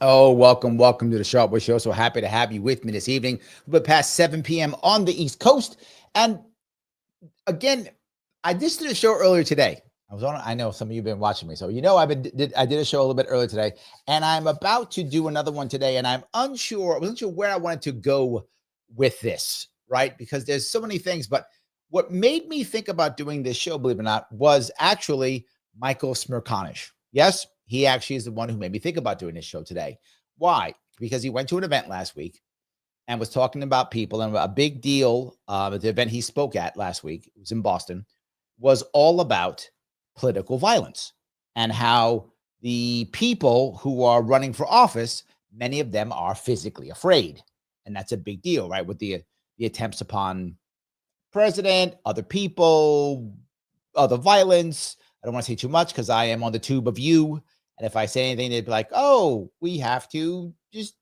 Oh, welcome to the Sharpe Show. So happy to have you with me this evening. We're past 7 p.m. on the East Coast. And again, I just did a show earlier today. I know some of you have been watching me. So, I did a show a little bit earlier today. And I'm about to do another one today. And I wasn't sure where I wanted to go with this, right? Because there's so many things. But what made me think about doing this show, believe it or not, was actually Michael Smerconish. Yes, he actually is the one who made me think about doing this show today. Why? Because he went to an event last week and was talking about people, and a big deal at the event he spoke at last week, it was in Boston, was all about political violence and how the people who are running for office, many of them are physically afraid. And that's a big deal, right? With the attempts upon president, other people, other violence. I don't want to say too much because I am on the tube of you. And if I say anything, they'd be like, oh, we have to just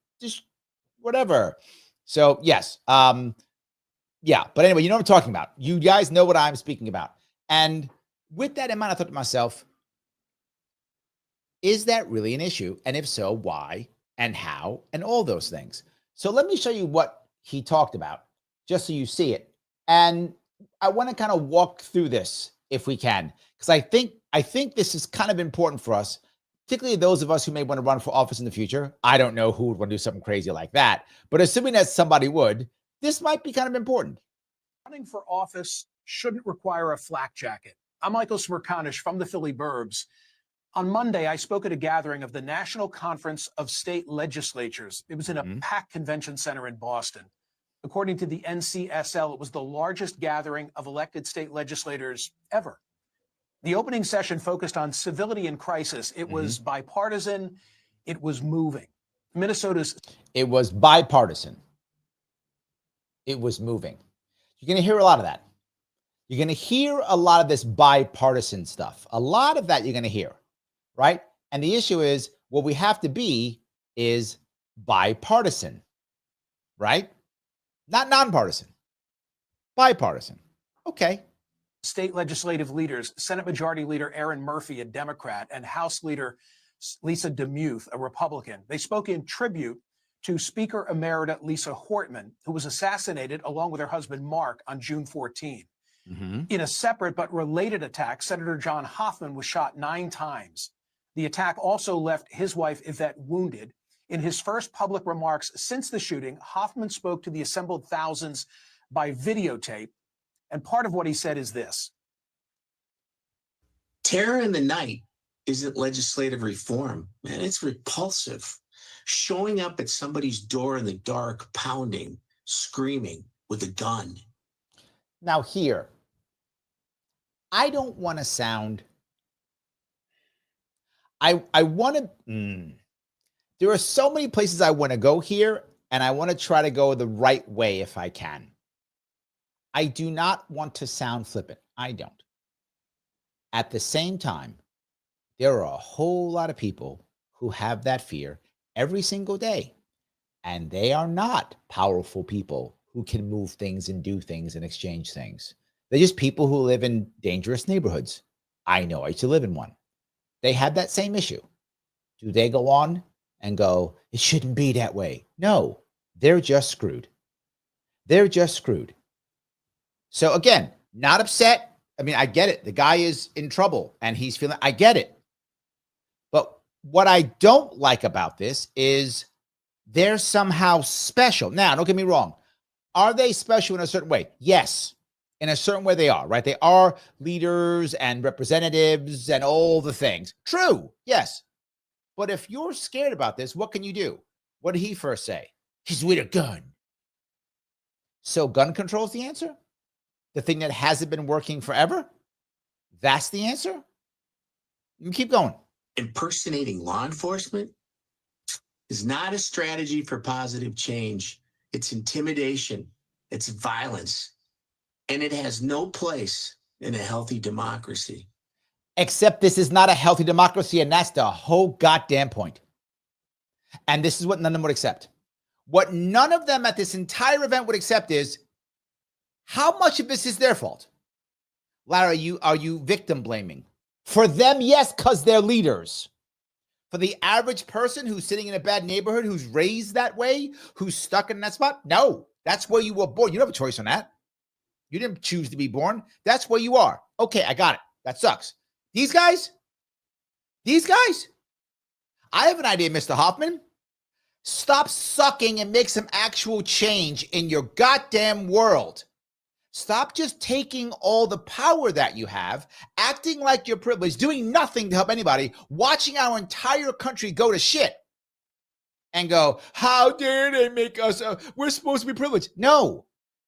whatever. So yes. Yeah. But anyway, you know what I'm talking about. You guys know what I'm speaking about. And with that in mind, I thought to myself, is that really an issue? And if so, why and how and all those things? So let me show you what he talked about just so you see it. And I want to kind of walk through this if we can, because I think this is kind of important for us, particularly those of us who may want to run for office in the future. I don't know who would want to do something crazy like that, but assuming that somebody would, this might be kind of important. Running for office shouldn't require a flak jacket. I'm Michael Smerconish from the Philly Burbs. On Monday, I spoke at a gathering of the National Conference of State Legislatures. It was in a packed convention center in Boston. According to the NCSL, it was the largest gathering of elected state legislators ever. The opening session focused on civility in crisis. It was bipartisan. It was moving. It was bipartisan. It was moving. You're going to hear a lot of that. You're going to hear a lot of this bipartisan stuff. A lot of that you're going to hear, right? And the issue is what we have to be is bipartisan, right? Not nonpartisan, bipartisan. Okay. State legislative leaders, Senate Majority Leader Aaron Murphy, a Democrat, and House Leader Lisa DeMuth, a Republican. They spoke in tribute to Speaker Emerita Lisa Hortman, who was assassinated along with her husband Mark on June 14. In a separate but related attack, Senator John Hoffman was shot 9 times. The attack also left his wife Yvette wounded. In his first public remarks since the shooting, Hoffman spoke to the assembled thousands by videotape. And part of what he said is this. Terror in the night isn't legislative reform, man. It's repulsive. Showing up at somebody's door in the dark, pounding, screaming with a gun. Now here, I don't want to sound, I want to, there are so many places I want to go here, and I want to try to go the right way if I can. I do not want to sound flippant. I don't. At the same time, there are a whole lot of people who have that fear every single day, and they are not powerful people who can move things and do things and exchange things. They're just people who live in dangerous neighborhoods. I know, I used to live in one. They have that same issue. Do they go on and go, it shouldn't be that way? No, they're just screwed. They're just screwed. So again, not upset. I mean, I get it. The guy is in trouble and he's feeling, I get it. But what I don't like about this is they're somehow special. Now, don't get me wrong. Are they special in a certain way? Yes. In a certain way they are, right? They are leaders and representatives and all the things. True. Yes. But if you're scared about this, what can you do? What did he first say? He's with a gun. So gun control is the answer? The thing that hasn't been working forever? That's the answer? You keep going. Impersonating law enforcement is not a strategy for positive change. It's intimidation. It's violence. And it has no place in a healthy democracy. Except this is not a healthy democracy, and that's the whole goddamn point. And this is what none of them would accept. What none of them at this entire event would accept is how much of this is their fault. Larry, are you victim blaming? For them, yes, because they're leaders. For the average person who's sitting in a bad neighborhood, who's raised that way, who's stuck in that spot, no, that's where you were born. You don't have a choice on that. You didn't choose to be born. That's where you are. Okay, I got it. That sucks. These guys, I have an idea, Mr. Hoffman. Stop sucking and make some actual change in your goddamn world. Stop just taking all the power that you have, acting like you're privileged, doing nothing to help anybody, watching our entire country go to shit and go, how dare they make us, we're supposed to be privileged. No,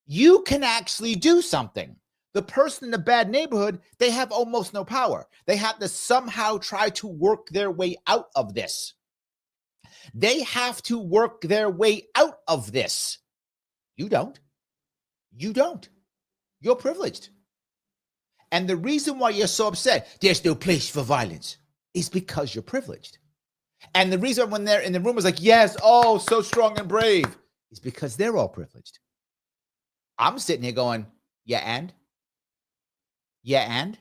you can actually do something. The person in the bad neighborhood, they have almost no power. They have to somehow try to work their way out of this. They have to work their way out of this. You don't. You don't. You're privileged. And the reason why you're so upset, there's no place for violence, is because you're privileged. And the reason when they're in the room is like, yes, oh, so strong and brave, is because they're all privileged. I'm sitting here going, yeah, and? Yeah, and?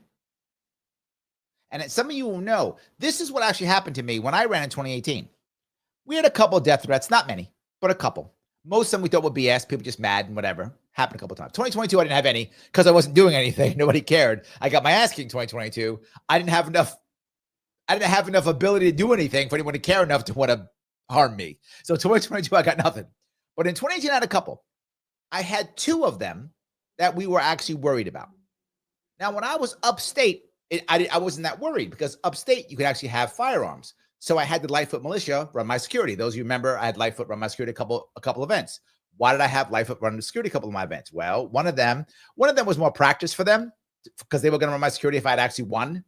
And some of you will know, this is what actually happened to me when I ran in 2018. We had a couple of death threats, not many, but a couple. Most of them we thought were BS, people just mad and whatever. Happened a couple of times. 2022, I didn't have any because I wasn't doing anything. Nobody cared. I got my ass kicked in 2022. I didn't have enough ability to do anything for anyone to care enough to want to harm me. So 2022, I got nothing. But in 2018, I had a couple. I had two of them that we were actually worried about. Now, when I was upstate, I wasn't that worried because upstate, you could actually have firearms. So I had the Lightfoot militia run my security. Those of you remember, I had Lightfoot run my security a couple events. Why did I have Lightfoot run the security a couple of my events? Well, one of them was more practice for them because they were going to run my security if I had actually won.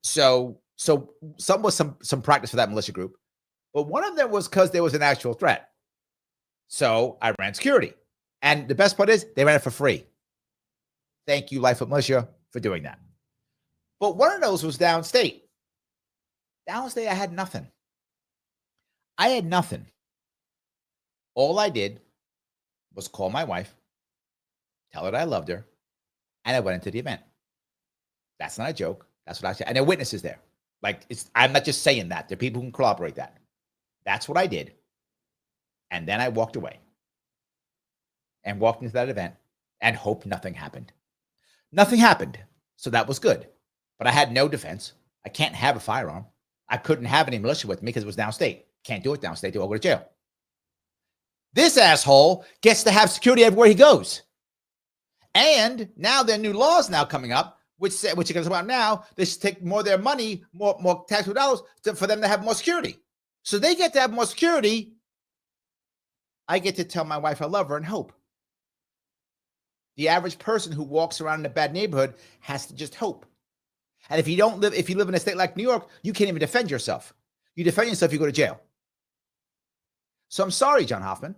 So some was some practice for that militia group. But one of them was because there was an actual threat. So I ran security. And the best part is they ran it for free. Thank you, Lightfoot militia, for doing that. But one of those was downstate. Downstate, I had nothing. All I did was call my wife, tell her that I loved her, and I went into the event. That's not a joke. That's what I said. And there are witnesses there. I'm not just saying that. There are people who can corroborate that. That's what I did. And then I walked away and walked into that event and hoped nothing happened. Nothing happened. So that was good. But I had no defense. I can't have a firearm. I couldn't have any militia with me because it was downstate. Can't do it downstate. They all go to jail. This asshole gets to have security everywhere he goes. And now there are new laws now coming up, which you're going to talk about now. They should take more of their money, more taxpayer dollars for them to have more security. So they get to have more security. I get to tell my wife I love her and hope. The average person who walks around in a bad neighborhood has to just hope. And if you live in a state like New York, you can't even defend yourself. You defend yourself, you go to jail. So I'm sorry, John Hoffman.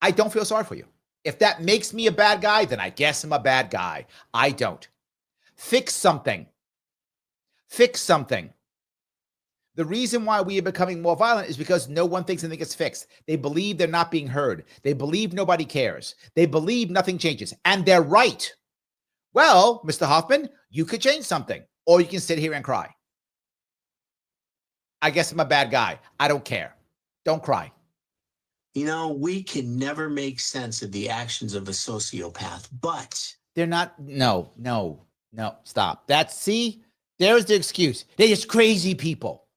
I don't feel sorry for you. If that makes me a bad guy, then I guess I'm a bad guy. I don't. Fix something. Fix something. The reason why we are becoming more violent is because no one thinks anything gets fixed. They believe they're not being heard. They believe nobody cares. They believe nothing changes. And they're right. Well, Mr. Hoffman, you could change something. Or you can sit here and cry. I guess I'm a bad guy. I don't care. Don't cry. You know, we can never make sense of the actions of a sociopath, but they're not. No, stop. There's the excuse. They're just crazy people.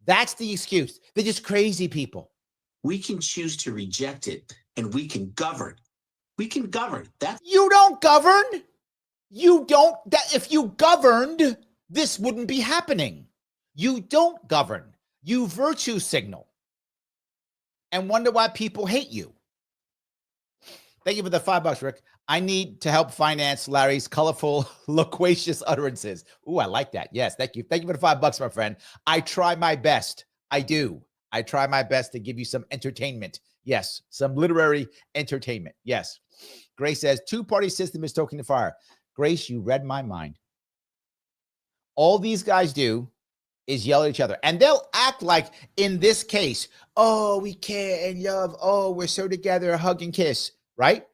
That's the excuse. They're just crazy people. We can choose to reject it and we can govern. We can govern. You don't govern. You don't. If you governed, this wouldn't be happening. You don't govern. You virtue signal and wonder why people hate you. Thank you for the $5, Rick. I need to help finance Larry's colorful, loquacious utterances. Ooh, I like that. Yes, thank you. Thank you for the $5, my friend. I try my best. I do. I try my best to give you some entertainment. Yes, some literary entertainment. Yes. Gray says, two-party system is stoking the fire. Grace, you read my mind. All these guys do is yell at each other. And they'll act like, in this case, oh, we care and love. Oh, we're so together, hug and kiss, right?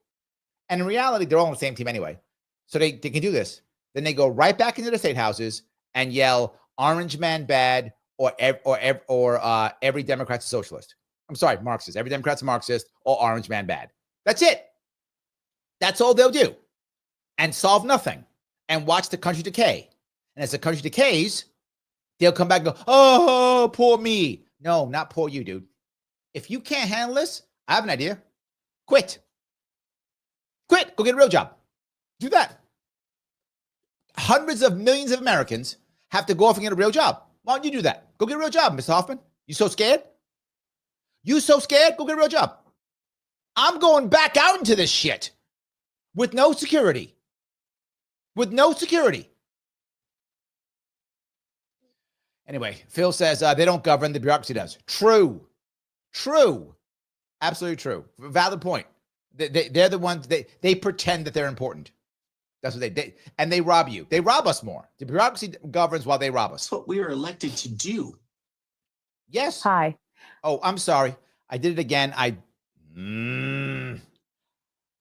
And in reality, they're all on the same team anyway. So they can do this. Then they go right back into the state houses and yell, orange man bad, or every Democrat's a socialist. I'm sorry, Marxist. Every Democrat's a Marxist, or orange man bad. That's it. That's all they'll do. And solve nothing. And watch the country decay. And as the country decays, they'll come back and go, oh, poor me. No, not poor you, dude. If you can't handle this, I have an idea. Quit. Quit. Go get a real job. Do that. Hundreds of millions of Americans have to go off and get a real job. Why don't you do that? Go get a real job, Mr. Hoffman. You so scared? You so scared? Go get a real job. I'm going back out into this shit with no security. With no security. Anyway, Phil says they don't govern, the bureaucracy does. True. True. Absolutely true. Valid point. They're the ones, they pretend that they're important. That's what and they rob you. They rob us more. The bureaucracy governs while they rob us. That's what we are elected to do. Yes. Hi. Oh, I'm sorry. I did it again. I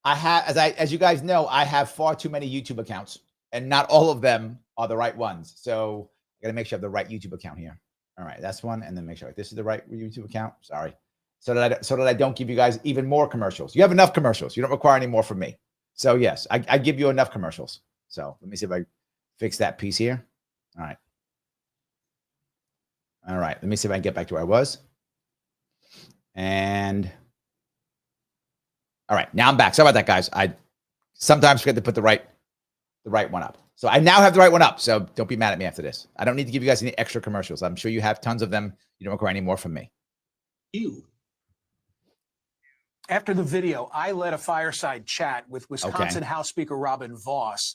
have, as you guys know, I have far too many YouTube accounts, and not all of them are the right ones. So I got to make sure I have the right YouTube account here. All right, that's one, and then make sure this is the right YouTube account. Sorry, so that I don't give you guys even more commercials. You have enough commercials. You don't require any more from me. So yes, I give you enough commercials. So let me see if I fix that piece here. All right. All right. Let me see if I can get back to where I was. And all right, now I'm back. Sorry about that, guys. I sometimes forget to put the right one up. So I now have the right one up. So don't be mad at me after this. I don't need to give you guys any extra commercials. I'm sure you have tons of them. You don't require any more from me. After the video, I led a fireside chat with Wisconsin House Speaker Robin Vos,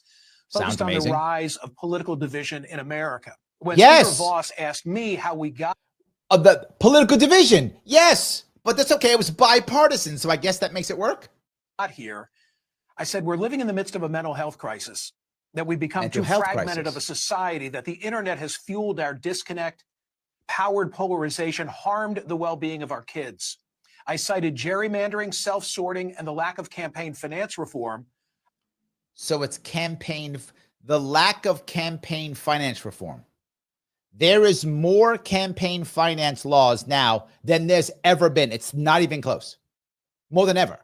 focused on the rise of political division in America. When Speaker Vos asked me how we got of the political division, yes, but that's okay. It was bipartisan, so I guess that makes it work. Here, I said we're living in the midst of a mental health crisis, that we've become too fragmented of a society, that the internet has fueled our disconnect, powered polarization, harmed the well-being of our kids. I cited gerrymandering, self-sorting, and the lack of campaign finance reform. So it's the lack of campaign finance reform. There is more campaign finance laws now than there's ever been. It's not even close. More than ever.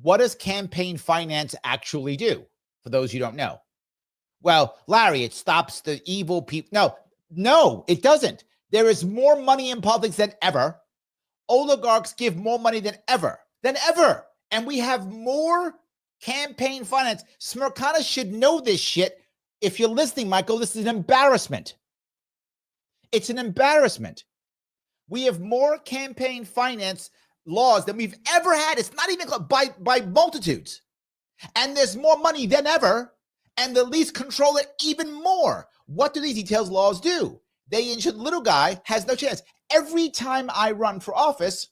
What does campaign finance actually do? For those you don't know. Well, Larry, it stops the evil people. No, it doesn't. There is more money in politics than ever. Oligarchs give more money than ever. And we have more campaign finance. Smirkana should know this shit. If you're listening, Michael, this is an embarrassment. It's an embarrassment. We have more campaign finance laws than we've ever had. It's not even by multitudes. And there's more money than ever. And the elites control it even more. What do these details laws do? They ensure the little guy has no chance. Every time I run for office,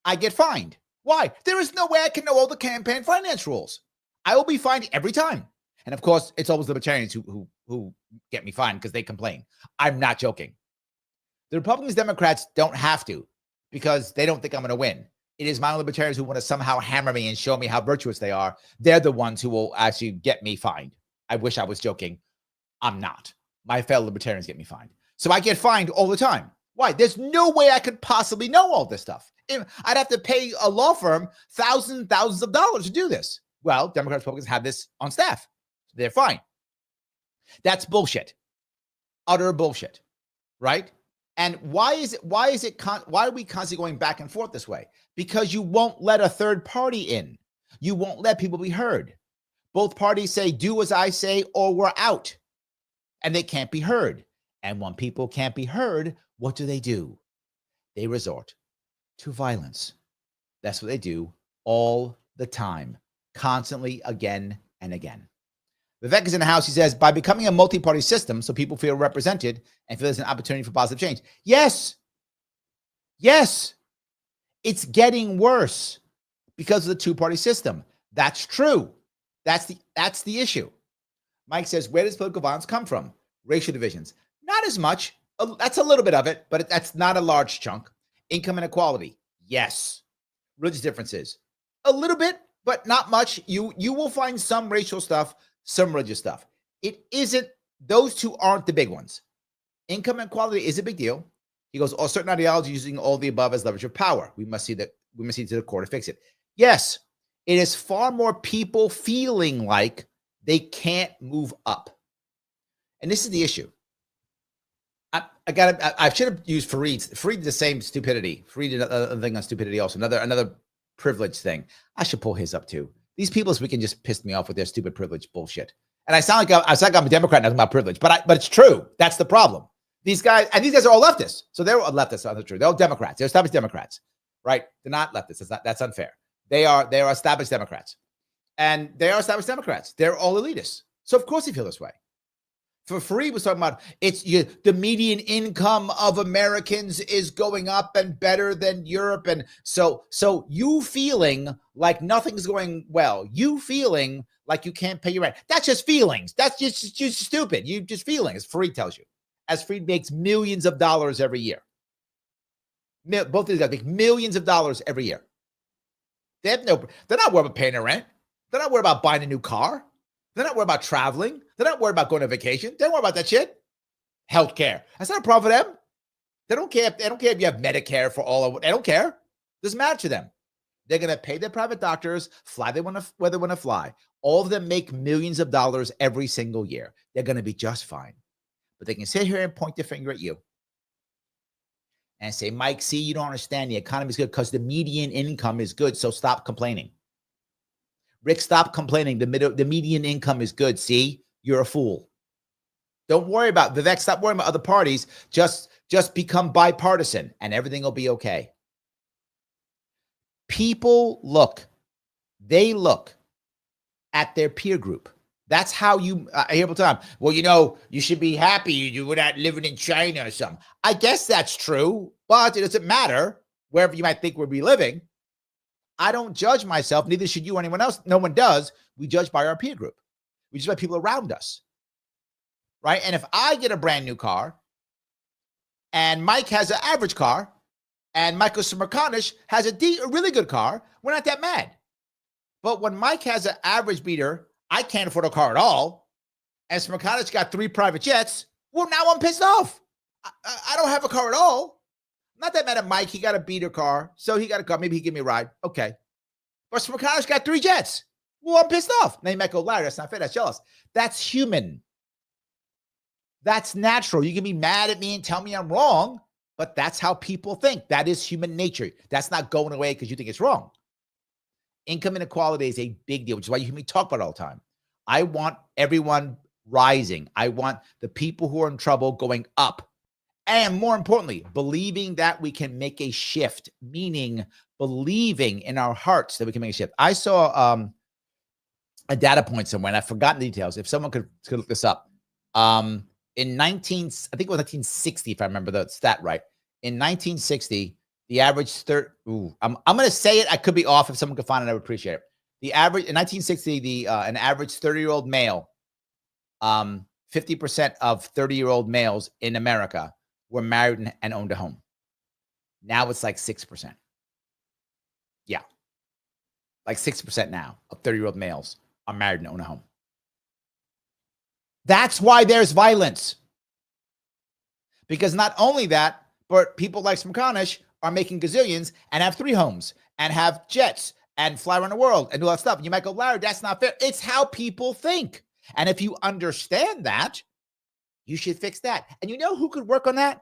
I get fined. Why? There is no way I can know all the campaign finance rules. I will be fined every time. And of course, it's always libertarians who get me fined because they complain. I'm not joking. The Republicans, Democrats don't have to because they don't think I'm going to win. It is my libertarians who want to somehow hammer me and show me how virtuous they are. They're the ones who will actually get me fined. I wish I was joking. I'm not. My fellow libertarians get me fined. So I get fined all the time. Why? There's no way I could possibly know all this stuff. I'd have to pay a law firm thousands of dollars to do this. Well, Democrats, Republicans have this on staff. They're fine. That's bullshit. Utter bullshit. Right? And why are we constantly going back and forth this way? Because you won't let a third party in. You won't let people be heard. Both parties say, do as I say, or we're out. And they can't be heard. And when people can't be heard, what do? They resort to violence. That's what they do all the time, constantly, again and again. Vivek is in the house. He says, by becoming a multi-party system, so people feel represented and feel there's an opportunity for positive change. Yes. It's getting worse because of the two-party system. That's true. That's the issue. Mike says, where does political violence come from? Racial divisions. Not as much. That's a little bit of it, but that's not a large chunk. Income inequality. Yes. Religious differences. A little bit, but not much. You will find some racial stuff, some religious stuff. It isn't, those two aren't the big ones. Income inequality is a big deal. He goes, all certain ideologies using all the above as leverage of power. We must see to the core to fix it. Yes, it is far more people feeling like they can't move up. And this is the issue. I should have used Fareed the same stupidity. Fareed another thing on stupidity also. Another privilege thing. I should pull his up too. These people this weekend just pissed me off with their stupid privilege bullshit. And I sound like I'm a Democrat and I'm about privilege, but it's true. That's the problem. These guys are all leftists. So they're all leftists. That's true. They're all Democrats. They're established Democrats, right? They're not leftists. That's unfair. They are established Democrats. And they are established Democrats. They're all elitists. So of course they feel this way. For Fareed was talking about the median income of Americans is going up and better than Europe. And so you feeling like nothing's going well, you feeling like you can't pay your rent. That's just feelings. That's just stupid. You just feeling, as Fareed tells you. As Fareed makes millions of dollars every year. Both of these guys make millions of dollars every year. They're not worried about paying their rent. They're not worried about buying a new car. They're not worried about traveling. They're not worried about going on vacation. They don't worry about that shit. Healthcare. That's not a problem for them. They don't care. They don't care if you have Medicare for all of it. They don't care. Doesn't matter to them. They're going to pay their private doctors, fly where they want to fly. All of them make millions of dollars every single year. They're going to be just fine. But they can sit here and point their finger at you and say, Mike, see, you don't understand. The economy is good because the median income is good. So stop complaining. Rick, stop complaining. The median income is good. See, you're a fool. Don't worry about Vivek. Stop worrying about other parties. Just become bipartisan and everything will be okay. People look at their peer group. That's how I hear all the time. Well, you should be happy you were not living in China or something. I guess that's true, but it doesn't matter wherever you might think we'll be living. I don't judge myself. Neither should you or anyone else. No one does. We judge by our peer group. We judge by people around us, right? And if I get a brand new car and Mike has an average car and Michael Smerconish has a really good car, we're not that mad. But when Mike has an average beater, I can't afford a car at all, and Smerconish got 3 private jets, well, now I'm pissed off. I don't have a car at all. Not that mad at Mike. He got a beater car, so he got a car. Maybe he give me a ride. Okay. But Smerconish got 3 jets. Well, I'm pissed off. Now you might go, Larry, that's not fair. That's jealous. That's human. That's natural. You can be mad at me and tell me I'm wrong, but that's how people think. That is human nature. That's not going away because you think it's wrong. Income inequality is a big deal, which is why you hear me talk about it all the time. I want everyone rising. I want the people who are in trouble going up. And more importantly, believing that we can make a shift, meaning believing in our hearts that we can make a shift. I saw a data point somewhere, and I've forgotten the details. If someone could look this up. I think it was 1960, if I remember the stat right. In 1960, the average I'm going to say it. I could be off. If someone could find it, I would appreciate it. The average in 1960, an average 30-year-old male, 50% of 30-year-old males in America were married and owned a home. Now it's like 6%. Yeah. Like 6% now of 30-year-old males are married and own a home. That's why there's violence. Because not only that, but people like Smerconish are making gazillions and have 3 homes and have jets and fly around the world and do all that stuff. And you might go, Larry, that's not fair. It's how people think. And if you understand that, you should fix that. And you know who could work on that?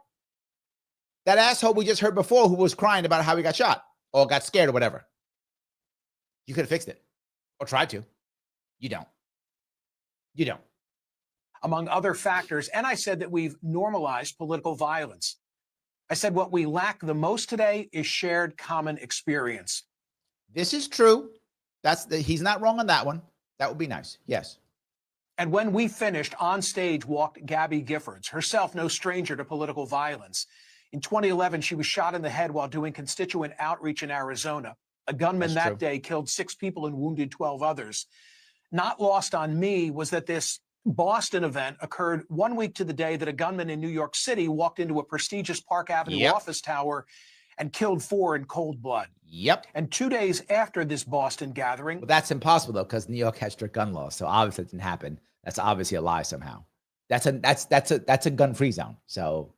That asshole we just heard before who was crying about how he got shot or got scared or whatever. You could have fixed it or tried to. You don't. You don't. Among other factors, and I said that we've normalized political violence. I said what we lack the most today is shared common experience. This is true. He's not wrong on that one. That would be nice. Yes. And when we finished, on stage walked Gabby Giffords, herself no stranger to political violence. In 2011, she was shot in the head while doing constituent outreach in Arizona. A gunman that day killed 6 people and wounded 12 others. Not lost on me was that this Boston event occurred 1 week to the day that a gunman in New York City walked into a prestigious Park Avenue office tower and killed 4 in cold blood. Yep. And 2 days after this Boston gathering. Well, that's impossible, though, because New York has strict gun laws. So obviously it didn't happen. That's obviously a lie somehow. That's a gun-free zone. So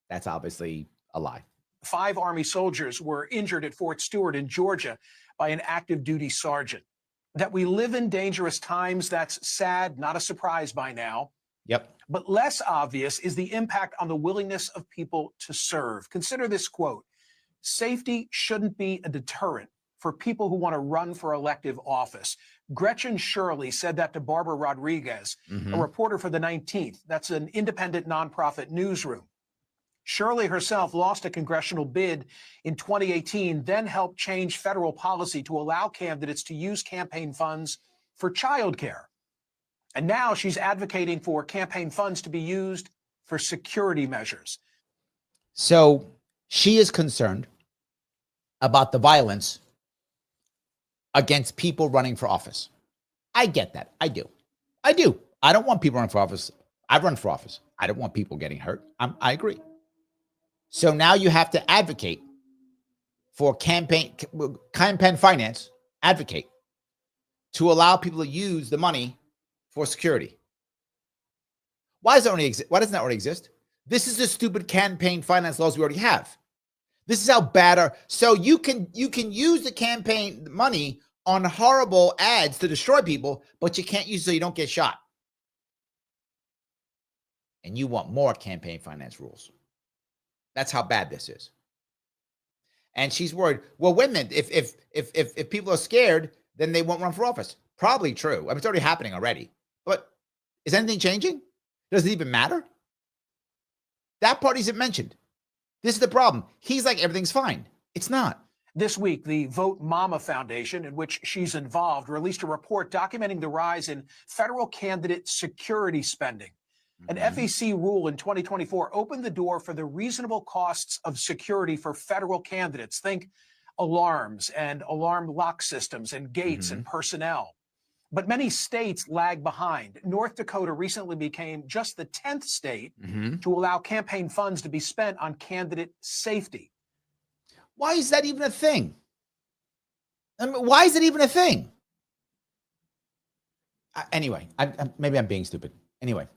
that's obviously a lie. 5 Army soldiers were injured at Fort Stewart in Georgia by an active duty sergeant. That we live in dangerous times, that's sad, not a surprise by now. Yep. But less obvious is the impact on the willingness of people to serve. Consider this quote: "Safety shouldn't be a deterrent for people who want to run for elective office." Gretchen Shirley said that to Barbara Rodriguez, a reporter for the 19th. That's an independent nonprofit newsroom. Shirley herself lost a congressional bid in 2018, then helped change federal policy to allow candidates to use campaign funds for childcare. And now she's advocating for campaign funds to be used for security measures. So she is concerned about the violence against people running for office. I get that. I do. I don't want people running for office. I've run for office. I don't want people getting hurt. I agree. So now you have to advocate for campaign finance, advocate to allow people to use the money for security. Why doesn't that already exist? This is the stupid campaign finance laws we already have. This is how bad so you can use the campaign money on horrible ads to destroy people, but you can't use it so you don't get shot. And you want more campaign finance rules. That's how bad this is. And she's worried. Well, wait a minute. If people are scared, then they won't run for office. Probably true. I mean, it's already happening already. But is anything changing? Does it even matter? That part isn't mentioned. This is the problem. He's like, everything's fine. It's not. This week, the Vote Mama Foundation, in which she's involved, released a report documenting the rise in federal candidate security spending. An FEC rule in 2024 opened the door for the reasonable costs of security for federal candidates. Think alarms and alarm lock systems and gates and personnel. But many states lag behind. North Dakota recently became just the 10th state to allow campaign funds to be spent on candidate safety. Why is that even a thing? I mean, why is it even a thing? Anyway, maybe I'm being stupid. Anyway.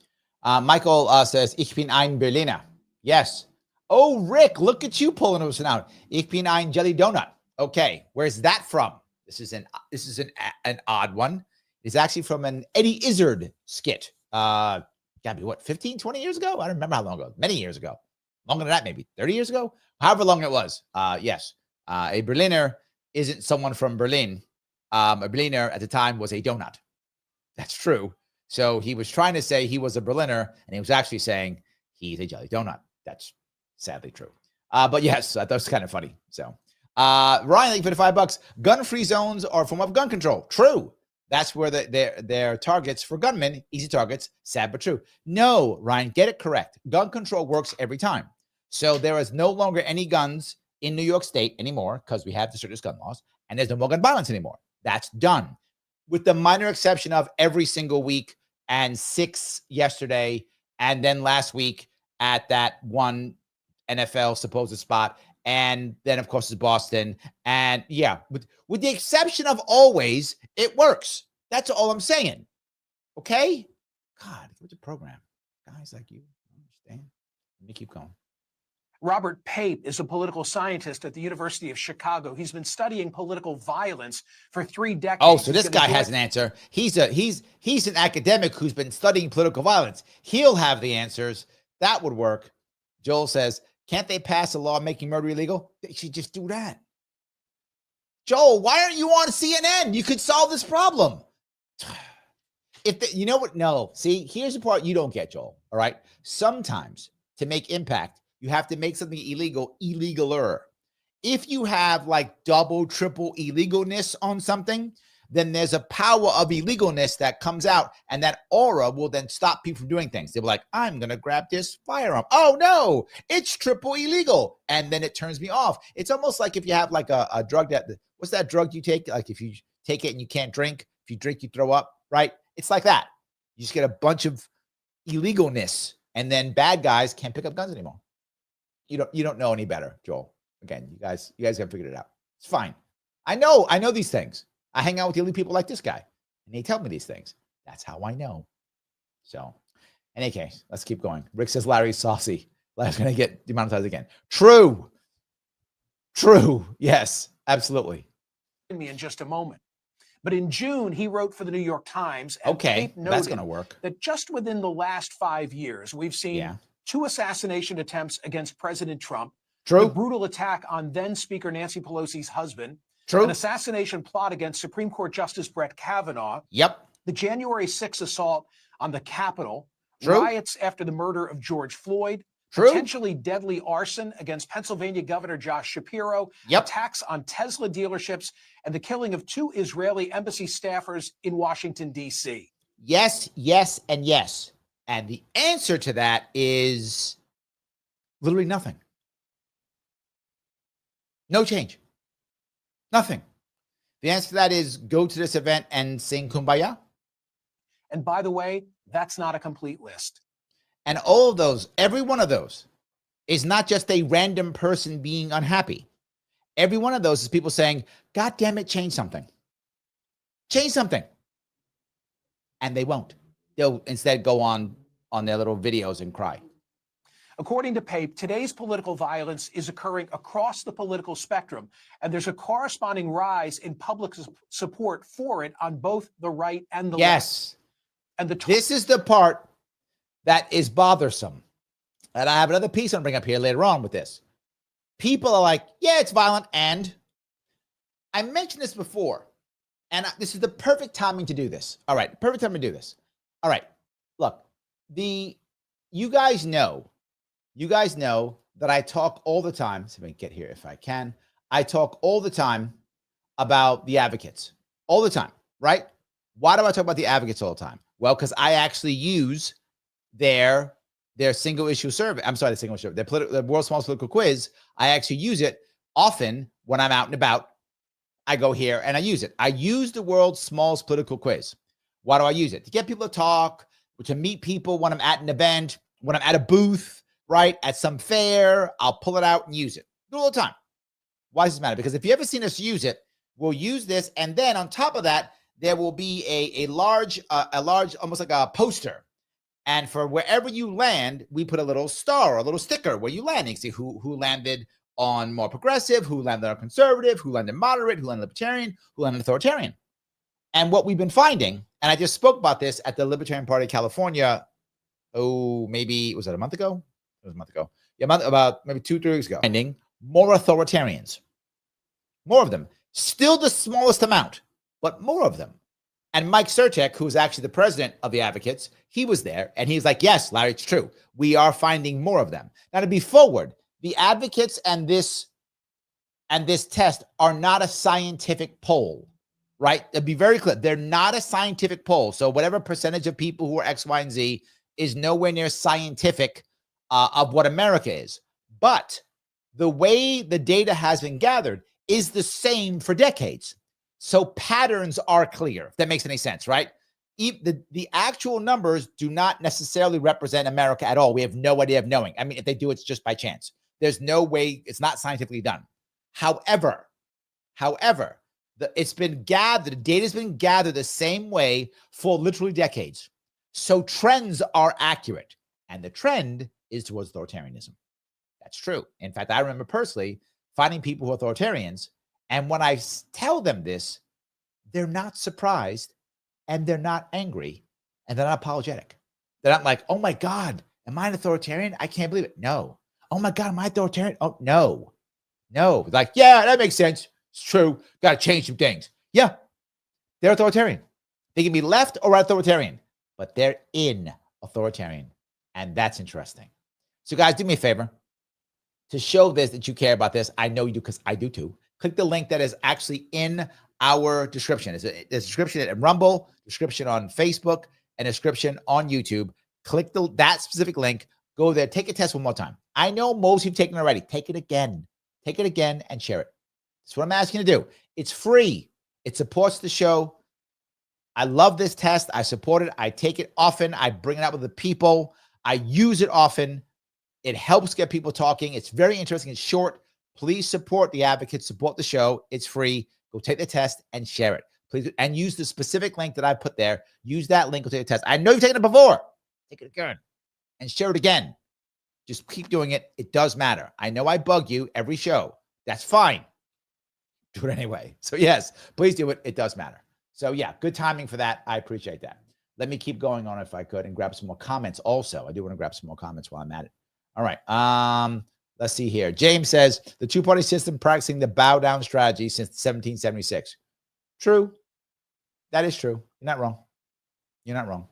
Michael says, Ich bin ein Berliner. Yes. Oh, Rick, look at you pulling us out. Ich bin ein Jelly Donut. Okay, where's that from? This is an odd one. It's actually from an Eddie Izzard skit. Gotta be what, 15, 20 years ago? I don't remember how long ago. Many years ago. Longer than that, maybe 30 years ago. However long it was. Yes. A Berliner isn't someone from Berlin. A Berliner at the time was a donut. That's true. So he was trying to say he was a Berliner, and he was actually saying he's a jelly donut. That's sadly true. But yes, that was kind of funny. So Ryan, for the $5, gun-free zones are a form of gun control. True. That's where their targets for gunmen, easy targets, sad but true. No, Ryan, get it correct. Gun control works every time. So there is no longer any guns in New York State anymore because we have the strictest gun laws, and there's no more gun violence anymore. That's done. With the minor exception of every single week and 6 yesterday, and then last week at that one NFL supposed spot. And then, of course, it's Boston. And yeah, with the exception of always, it works. That's all I'm saying. Okay? God, what's a program? Guys like you, understand? Let me keep going. Robert Pape is a political scientist at the University of Chicago. He's been studying political violence for 3 decades. Oh, so this guy has an answer. He's an academic who's been studying political violence. He'll have the answers. That would work. Joel says, can't they pass a law making murder illegal? They should just do that. Joel, why aren't you on CNN? You could solve this problem. You know what? No. See, here's the part you don't get, Joel. All right. Sometimes to make impact, you have to make something illegal, illegaler. If you have like double, triple illegalness on something, then there's a power of illegalness that comes out, and that aura will then stop people from doing things. They'll be like, I'm going to grab this firearm. Oh, no, it's triple illegal. And then it turns me off. It's almost like if you have like a drug what's that drug you take? Like if you take it and you can't drink, if you drink, you throw up, right? It's like that. You just get a bunch of illegalness, and then bad guys can't pick up guns anymore. You don't know any better, Joel. Again, you guys have figured it out. It's fine. I know these things. I hang out with elite people like this guy, and they tell me these things. That's how I know. So, in any case, let's keep going. Rick says Larry's saucy. Larry's going to get demonetized again. True. Yes, absolutely. Me in just a moment. But in June, he wrote for the New York Times. And Okay, that's going to work. That just within the last 5 years, we've seen 2 assassination attempts against President Trump. True. A brutal attack on then Speaker Nancy Pelosi's husband. True. An assassination plot against Supreme Court Justice Brett Kavanaugh. Yep. The January 6th assault on the Capitol. True. Riots after the murder of George Floyd. True. Potentially deadly arson against Pennsylvania Governor Josh Shapiro. Yep. Attacks on Tesla dealerships, and the killing of 2 Israeli embassy staffers in Washington, D.C. Yes, and yes. And the answer to that is literally nothing. No change. Nothing. The answer to that is go to this event and sing Kumbaya. And by the way, that's not a complete list. And all of those, every one of those is not just a random person being unhappy. Every one of those is people saying, God damn it, change something. Change something. And they won't. They'll instead go on their little videos and cry. According to PAPE, today's political violence is occurring across the political spectrum, and there's a corresponding rise in public support for it on both the right and the left. And this is the part that is bothersome. And I have another piece I'm bring up here later on with this. People are like, yeah, it's violent. And I mentioned this before, and this is the perfect timing to do this. All right. Perfect time to do this. All right. Look, you guys know that I talk all the time. So let me get here if I can. I talk all the time about the advocates, all the time, right? Why do I talk about the advocates all the time? Well, because I actually use their single issue survey. I'm sorry, the world's smallest political quiz. I actually use it often when I'm out and about. I go here and I use it. I use the world's smallest political quiz. Why do I use it? To get people to talk, to meet people when I'm at an event, when I'm at a booth, right? At some fair, I'll pull it out and use it. Do it all the time. Why does this matter? Because if you ever seen us use it, we'll use this. And then on top of that, there will be a large, almost like a poster. And for wherever you land, we put a little star, a little sticker where you land. You can see who landed on more progressive, who landed on conservative, who landed moderate, who landed libertarian, who landed authoritarian. And what we've been finding, and I just spoke about this at the Libertarian Party of California, maybe, was that a month ago? It was a month ago. Yeah, about maybe 2-3 weeks ago. Finding more authoritarians. More of them. Still the smallest amount, but more of them. And Mike Sirtek, who's actually the president of the advocates, he was there, and he's like, yes, Larry, it's true. We are finding more of them. Now, to be forward, the advocates and this test are not a scientific poll, right? To be very clear, they're not a scientific poll. So whatever percentage of people who are X, Y, and Z is nowhere near scientific of what America is. But the way the data has been gathered is the same for decades. So patterns are clear, if that makes any sense, right? The actual numbers do not necessarily represent America at all. We have no idea of knowing. I mean, if they do, it's just by chance. There's no way, it's not scientifically done. However, it's been gathered, the data's been gathered the same way for literally decades. So trends are accurate. And the trend is towards authoritarianism. That's true. In fact, I remember personally finding people who are authoritarians, and when I tell them this, they're not surprised, and they're not angry, and they're not apologetic. They're not like, oh my God, am I an authoritarian? I can't believe it. No. Oh my God, am I authoritarian? Oh, no. Like, yeah, that makes sense. It's true. Got to change some things. Yeah, they're authoritarian. They can be left or right authoritarian, but they're in authoritarian, and that's interesting. So guys, do me a favor. To show this, that you care about this, I know you do because I do too. Click the link that is actually in our description. There's a description at Rumble, description on Facebook, and description on YouTube. Click that specific link. Go there. Take a test one more time. I know most of you've taken it already. Take it again. Take it again and share it. That's what I'm asking you to do. It's free. It supports the show. I love this test. I support it. I take it often. I bring it up with the people. I use it often. It helps get people talking. It's very interesting. It's short. Please support the advocates. Support the show. It's free. Go take the test and share it. Please, and use the specific link that I put there. Use that link. Go take the test. I know you've taken it before. Take it again and share it again. Just keep doing it. It does matter. I know I bug you every show. That's fine. Do it anyway. So yes, please do it. It does matter. So yeah, good timing for that. I appreciate that. Let me keep going on if I could and grab some more comments also. I do want to grab some more comments while I'm at it. All right. Let's see here. James says the two-party system practicing the bow down strategy since 1776. True. That is true. You're not wrong. You're not wrong.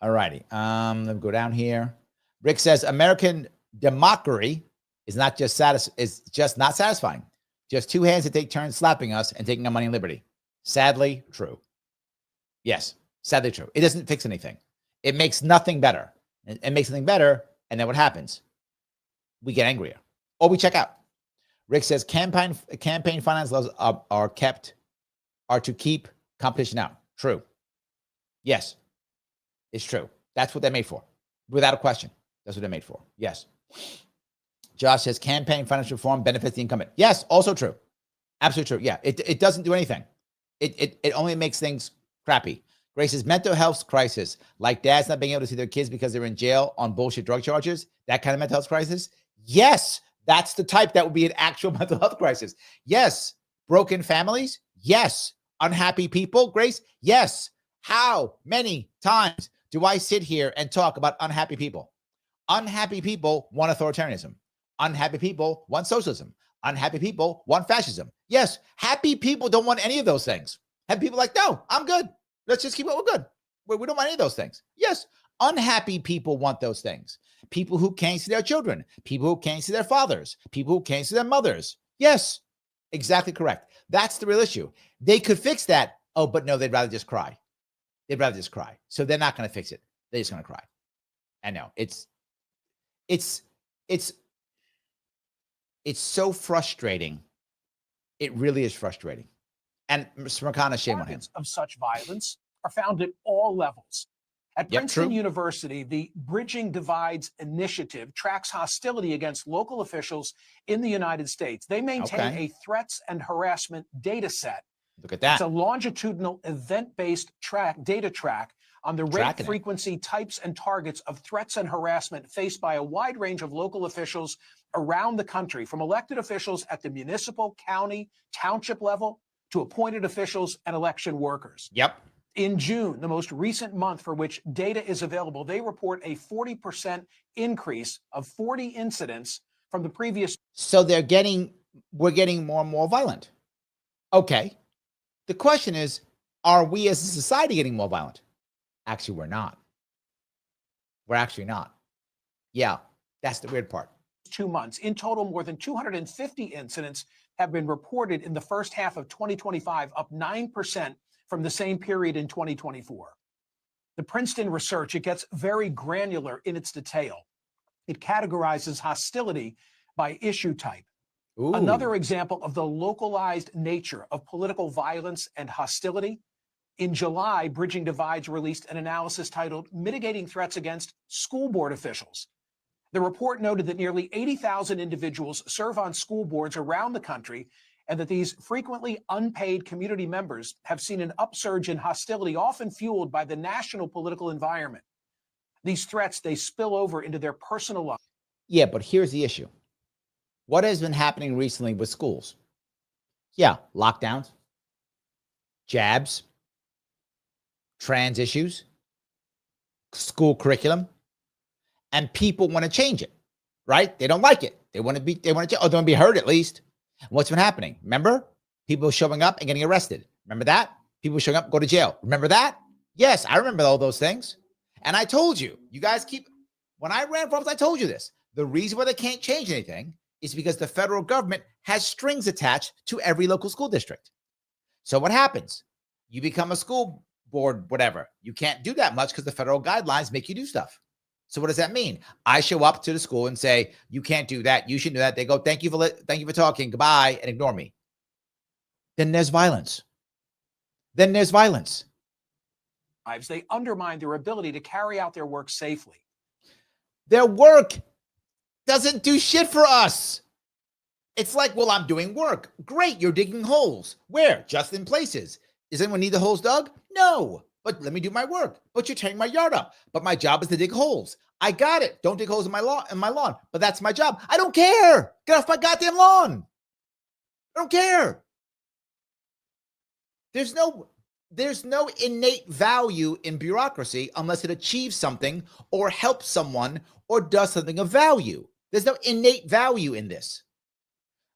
All righty. Let me go down here. Rick says American democracy is not just not satisfying. Just two hands that take turns slapping us and taking our money and liberty. Sadly, true. Yes, sadly true. It doesn't fix anything. It makes nothing better. It makes something better, and then what happens? We get angrier, or we check out. Rick says campaign finance laws are to keep competition out. True. Yes, it's true. That's what they're made for, without a question. That's what they're made for. Yes. Josh says campaign finance reform benefits the incumbent. Yes, also true. Absolutely true. Yeah, it doesn't do anything. It only makes things crappy. Grace says mental health crisis, like dads not being able to see their kids because they're in jail on bullshit drug charges. That kind of mental health crisis. Yes, that's the type that would be an actual mental health crisis. Yes. Broken families. Yes. Unhappy people. Grace. Yes. How many times do I sit here and talk about unhappy people? Unhappy people want authoritarianism. Unhappy people want socialism. Unhappy people want fascism. Yes, happy people don't want any of those things. Happy people like, no, I'm good. Let's just keep it. We're good. We don't want any of those things. Yes, unhappy people want those things. People who can't see their children. People who can't see their fathers. People who can't see their mothers. Yes, exactly correct. That's the real issue. They could fix that. Oh, but no, they'd rather just cry. They'd rather just cry. So they're not going to fix it. They're just going to cry. I know. It's so frustrating. It really is frustrating. And Mr. Makana, shame on him. Of such violence are found at all levels. At Princeton University, the Bridging Divides initiative tracks hostility against local officials in the United States. They maintain a threats and harassment data set. Look at that. It's a longitudinal event-based data track on the rate, frequency, types, and targets of threats and harassment faced by a wide range of local officials around the country, from elected officials at the municipal, county, township level to appointed officials and election workers. Yep. In June, the most recent month for which data is available, they report a 40% increase of 40 incidents from the previous. So we're getting more and more violent. Okay. The question is, are we as a society getting more violent? Actually, we're not. We're actually not. Yeah, that's the weird part. 2 months. In total, more than 250 incidents have been reported in the first half of 2025, up 9% from the same period in 2024. The Princeton research, it gets very granular in its detail. It categorizes hostility by issue type. Ooh. Another example of the localized nature of political violence and hostility. In July, Bridging Divides released an analysis titled Mitigating Threats Against School Board Officials. The report noted that nearly 80,000 individuals serve on school boards around the country, and that these frequently unpaid community members have seen an upsurge in hostility, often fueled by the national political environment. These threats, they spill over into their personal life. Yeah, but here's the issue. What has been happening recently with schools? Yeah, lockdowns, jabs, trans issues, school curriculum, and people want to change it, right? They don't like it. They want to change, or they want to be heard at least. What's been happening? Remember? People showing up and getting arrested. Remember that? People showing up, go to jail. Remember that? Yes, I remember all those things. And I told you, when I ran for office, I told you this. The reason why they can't change anything is because the federal government has strings attached to every local school district. So what happens? You become a school board, whatever. You can't do that much because the federal guidelines make you do stuff. So what does that mean? I show up to the school and say, you can't do that. You should do that. They go, thank you for talking. Goodbye, and ignore me. Then there's violence. lives, they undermine their ability to carry out their work safely. Their work doesn't do shit for us. It's like, well, I'm doing work. Great, you're digging holes. Where? Just in places. Does anyone need the holes dug? No. But let me do my work. But you're tearing my yard up. But my job is to dig holes. I got it. Don't dig holes in my lawn. But that's my job. I don't care. Get off my goddamn lawn. I don't care. There's no innate value in bureaucracy unless it achieves something or helps someone or does something of value. There's no innate value in this,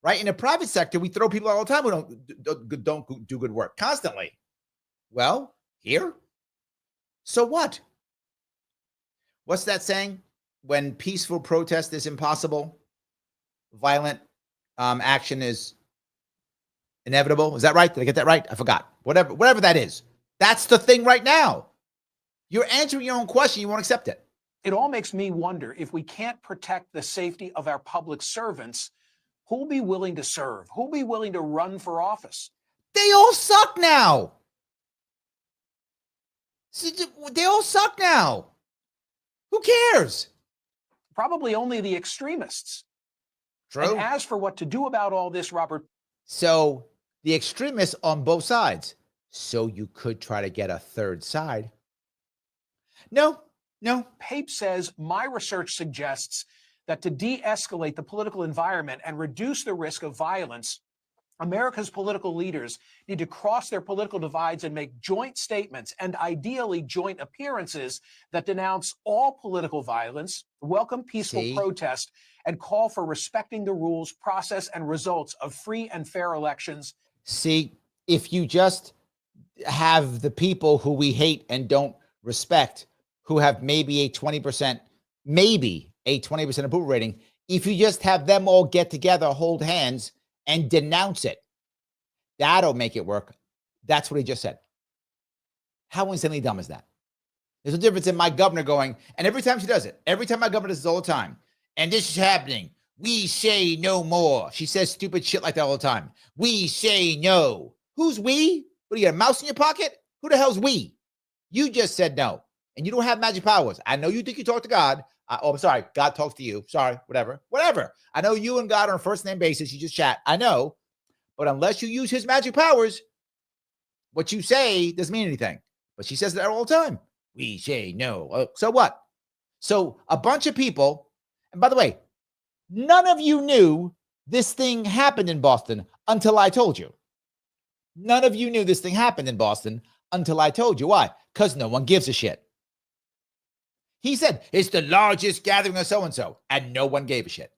right? In the private sector, we throw people out all the time who don't do good work constantly. Well, here, so what? What's that saying? When peaceful protest is impossible, violent action is inevitable. Is that right? Did I get that right? I forgot. Whatever that is. That's the thing right now. You're answering your own question. You won't accept it. It all makes me wonder, if we can't protect the safety of our public servants, who'll be willing to serve? Who'll be willing to run for office? They all suck now. They all suck now. Who cares? Probably only the extremists. True. And as for what to do about all this, Robert. So the extremists on both sides. So you could try to get a third side. No. Pape says, my research suggests that to de-escalate the political environment and reduce the risk of violence, America's political leaders need to cross their political divides and make joint statements and ideally joint appearances that denounce all political violence, welcome peaceful protest, and call for respecting the rules, process, and results of free and fair elections. See, if you just have the people who we hate and don't respect, who have maybe a 20% approval rating, if you just have them all get together, hold hands, and denounce it, that'll make it work. That's what he just said. How insanely dumb is that? There's a difference in my governor going, and every time she does it, every time my governor does it all the time, and this is happening, we say no more. She says stupid shit like that all the time. We say no. Who's we? What, do you got a mouse in your pocket? Who the hell's we? You just said no, and you don't have magic powers. I know you think you talk to God. I'm sorry. God talks to you. Sorry, whatever. I know you and God on a first name basis. You just chat. I know. But unless you use his magic powers, what you say doesn't mean anything. But she says that all the time. We say no. So what? So a bunch of people, and by the way, none of you knew this thing happened in Boston until I told you. None of you knew this thing happened in Boston until I told you. Why? Because no one gives a shit. He said, it's the largest gathering of so-and-so, and no one gave a shit.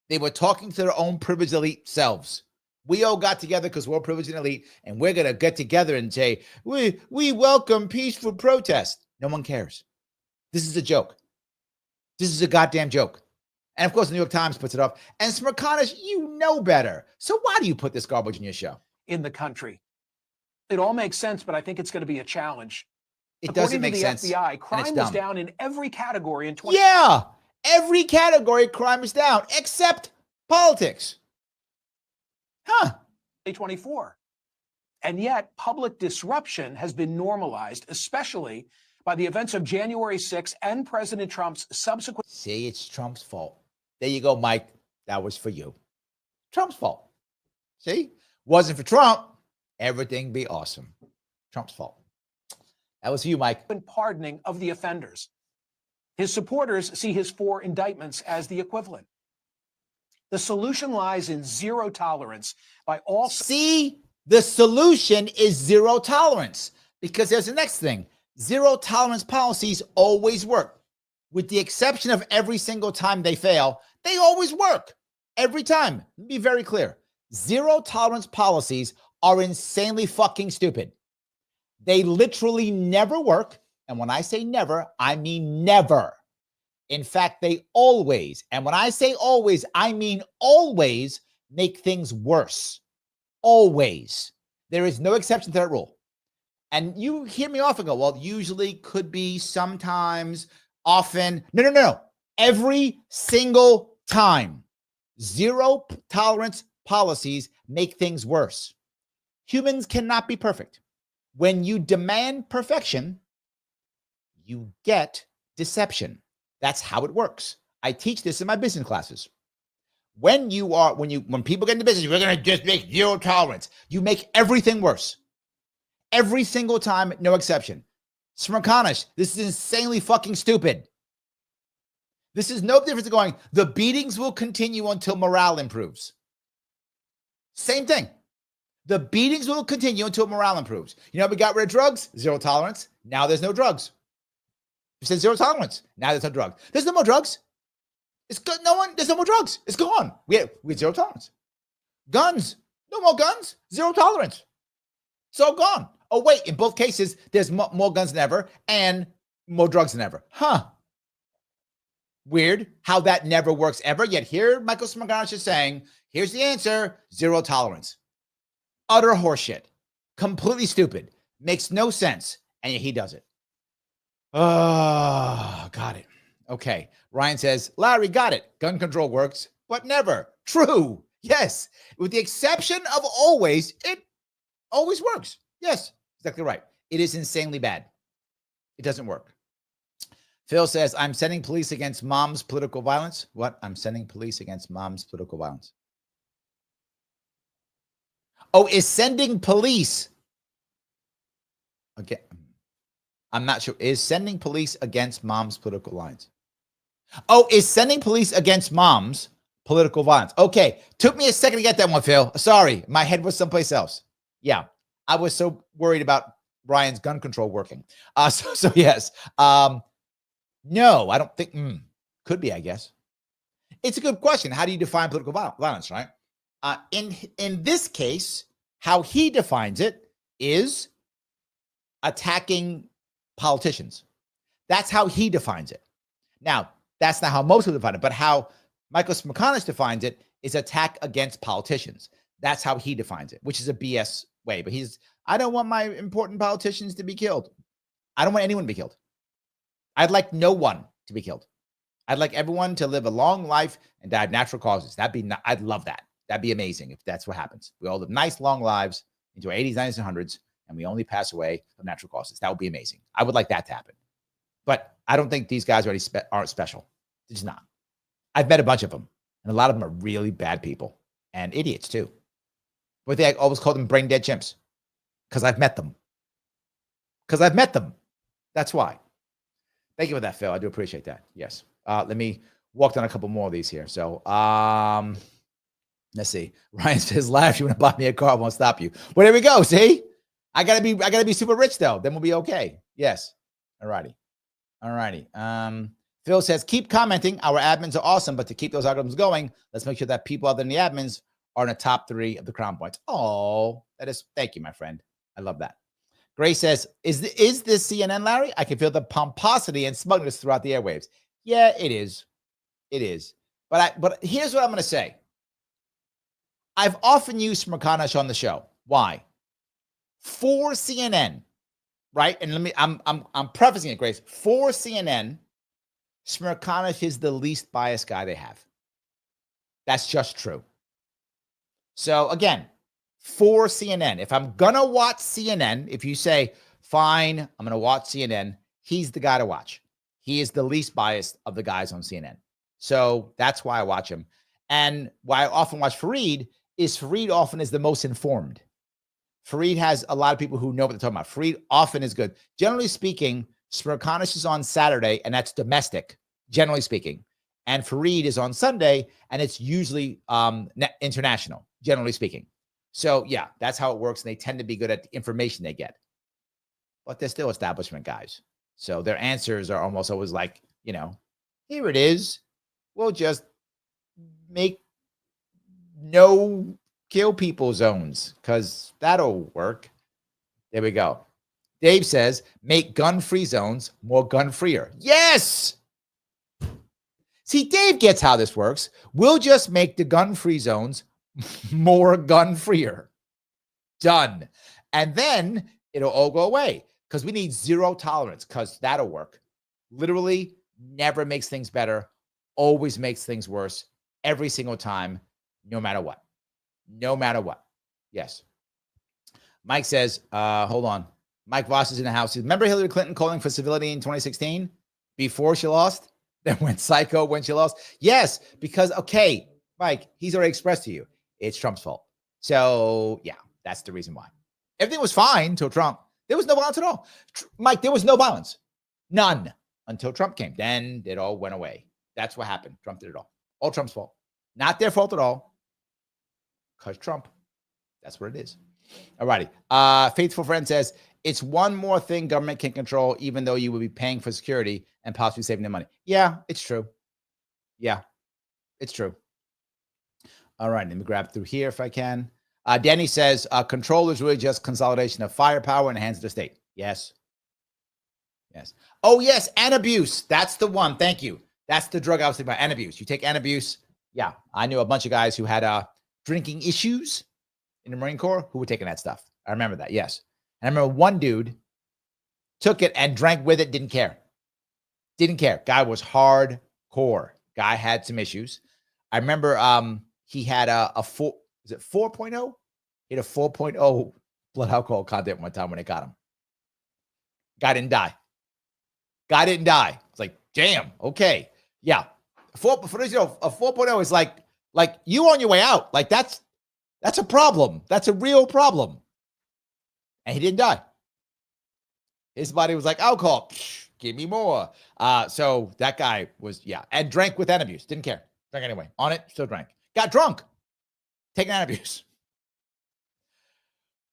They were talking to their own privileged elite selves. We all got together because we're privileged and elite, and we're going to get together and say, we welcome peaceful protest. No one cares. This is a joke. This is a goddamn joke. And, of course, the New York Times puts it up. And Smirkanish, you know better. So why do you put this garbage in your show? In the country. It all makes sense, but I think it's going to be a challenge. It doesn't make sense. According to the FBI, crime was down in every category in 20. Yeah, every category crime is down except politics. 2024. And yet, public disruption has been normalized, especially by the events of January 6th and President Trump's subsequent. See, it's Trump's fault. There you go, Mike. That was for you. Trump's fault. See? Wasn't for Trump, everything be awesome. Trump's fault. That was for you, Mike. Pardoning of the offenders. His supporters see his 4 indictments as the equivalent. The solution lies in zero tolerance by all. See, the solution is zero tolerance, because there's the next thing. Zero tolerance policies always work. With the exception of every single time they fail, they always work. Every time. Let me be very clear. Zero tolerance policies are insanely fucking stupid. They literally never work. And when I say never, I mean never. In fact, they always, and when I say always, I mean always, make things worse. Always. There is no exception to that rule. And you hear me often go, well, usually, could be, sometimes, often. No. Every single time. Zero tolerance policies make things worse. Humans cannot be perfect. When you demand perfection, you get deception. That's how it works. I teach this in my business classes. When people get into business, we're going to just make zero tolerance. You make everything worse. Every single time, no exception. Smirkanish, this is insanely fucking stupid. This is no difference than going, the beatings will continue until morale improves. Same thing. The beatings will continue until morale improves. You know, we got rid of drugs, zero tolerance. Now there's no drugs. You said zero tolerance. Now there's no drugs. There's no more drugs. It's good. There's no more drugs. It's gone. We had zero tolerance. Guns, no more guns, zero tolerance. So gone. Oh, wait, in both cases, there's more guns than ever and more drugs than ever. Huh. Weird how that never works ever. Yet here, Michael Smirkanish is saying, here's the answer, zero tolerance. Utter horseshit. Completely stupid. Makes no sense. And yet he does it. Oh, got it. Okay. Ryan says, Larry, got it. Gun control works, but never. True. Yes. With the exception of always, it always works. Yes, exactly right. It is insanely bad. It doesn't work. Phil says, I'm sending police against mom's political violence. What? I'm sending police against mom's political violence. Oh, is sending police. Okay. I'm not sure. Is sending police against mom's political lines. Oh, is sending police against mom's political violence. Okay. Took me a second to get that one, Phil. Sorry. My head was someplace else. Yeah. I was so worried about Brian's gun control working. So yes. No, I don't think. Could be, I guess. It's a good question. How do you define political violence, right? In this case, how he defines it is attacking politicians. That's how he defines it. Now, that's not how most people define it, but how Michael Smirkanish defines it is attack against politicians. That's how he defines it, which is a BS way. But I don't want my important politicians to be killed. I don't want anyone to be killed. I'd like no one to be killed. I'd like everyone to live a long life and die of natural causes. I'd love that. That'd be amazing if that's what happens. We all live nice, long lives into our 80s, 90s, and 100s, and we only pass away of natural causes. That would be amazing. I would like that to happen. But I don't think these guys aren't special. They're just not. I've met a bunch of them, and a lot of them are really bad people and idiots too. But they always call them brain dead chimps because I've met them. That's why. Thank you for that, Phil. I do appreciate that. Yes. Let me walk down a couple more of these here. So, let's see. Ryan says, "Laugh, you want to buy me a car? I won't stop you." Well, there we go. See, I gotta be super rich though. Then we'll be okay. Yes. All righty. Phil says, "Keep commenting. Our admins are awesome, but to keep those algorithms going, let's make sure that people other than the admins are in the top 3 of the crown points." Oh, thank you, my friend. I love that. Grace says, is this CNN, Larry? I can feel the pomposity and smugness throughout the airwaves. Yeah, it is. It is. But here's what I'm going to say. I've often used Smirkanish on the show. Why? For CNN, right? And I'm prefacing it, Grace. For CNN, Smirkanish is the least biased guy they have. That's just true. So again, for CNN, if I'm going to watch CNN, if you say, fine, I'm going to watch CNN, he's the guy to watch. He is the least biased of the guys on CNN. So that's why I watch him. And why I often watch Fareed is Fareed often is the most informed. Fareed has a lot of people who know what they're talking about. Fareed often is good. Generally speaking, Smirkanish is on Saturday, and that's domestic, generally speaking. And Fareed is on Sunday, and it's usually international, generally speaking. So, yeah, that's how it works, and they tend to be good at the information they get. But they're still establishment guys. So their answers are almost always like, here it is. We'll just make no kill people zones because that'll work. There we go. Dave says, make gun-free zones more gun-freer. Yes! See, Dave gets how this works. We'll just make the gun-free zones more gun-freer. Done. And then it'll all go away because we need zero tolerance because that'll work. Literally never makes things better, always makes things worse every single time, no matter what. No matter what. Yes. Mike says, hold on. Mike Voss is in the house. Remember Hillary Clinton calling for civility in 2016 before she lost? Then went psycho when she lost? Yes, because, okay, Mike, he's already expressed to you, it's Trump's fault. So, yeah, that's the reason why. Everything was fine until Trump. There was no violence at all. Mike, there was no violence. None until Trump came. Then it all went away. That's what happened. Trump did it all. All Trump's fault. Not their fault at all. Because Trump. That's what it is. All righty. Faithful Friend says, it's one more thing government can control, even though you would be paying for security and possibly saving the money. Yeah, it's true. Yeah, it's true. All right, let me grab through here if I can. Danny says, control is really just consolidation of firepower in the hands of the state. Yes. Yes. Oh, yes, and abuse. That's the one. Thank you. That's the drug I was thinking about, and abuse. You take and abuse. Yeah, I knew a bunch of guys who had drinking issues in the Marine Corps who were taking that stuff. I remember that, yes. And I remember one dude took it and drank with it, didn't care. Didn't care. Guy was hardcore. Guy had some issues. I remember he had a 4.0? He had a 4.0 blood alcohol content one time when they got him. Guy didn't die. Guy didn't die. It's like, damn, okay. Yeah. For those, you know, a 4.0 is like you on your way out. Like that's a problem. That's a real problem. And he didn't die. His body was like, alcohol, give me more. So that guy was, yeah, and drank with abuse. Didn't care. Drank anyway. On it, still drank. Got drunk. Taking abuse.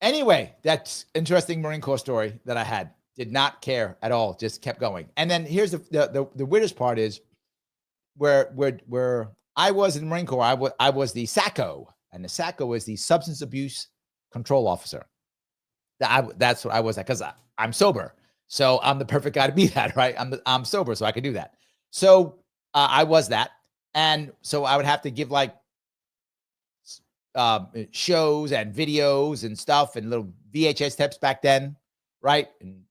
Anyway, that's interesting Marine Corps story that I had. Did not care at all. Just kept going. And then here's the weirdest part is where I was in the Marine Corps, I was the SACO, and the SACO is the substance abuse control officer. That's what I was at, because I'm sober. So I'm the perfect guy to be that, right? I'm sober, so I can do that. So I was that. And so I would have to give like shows and videos and stuff and little VHS tapes back then, right? And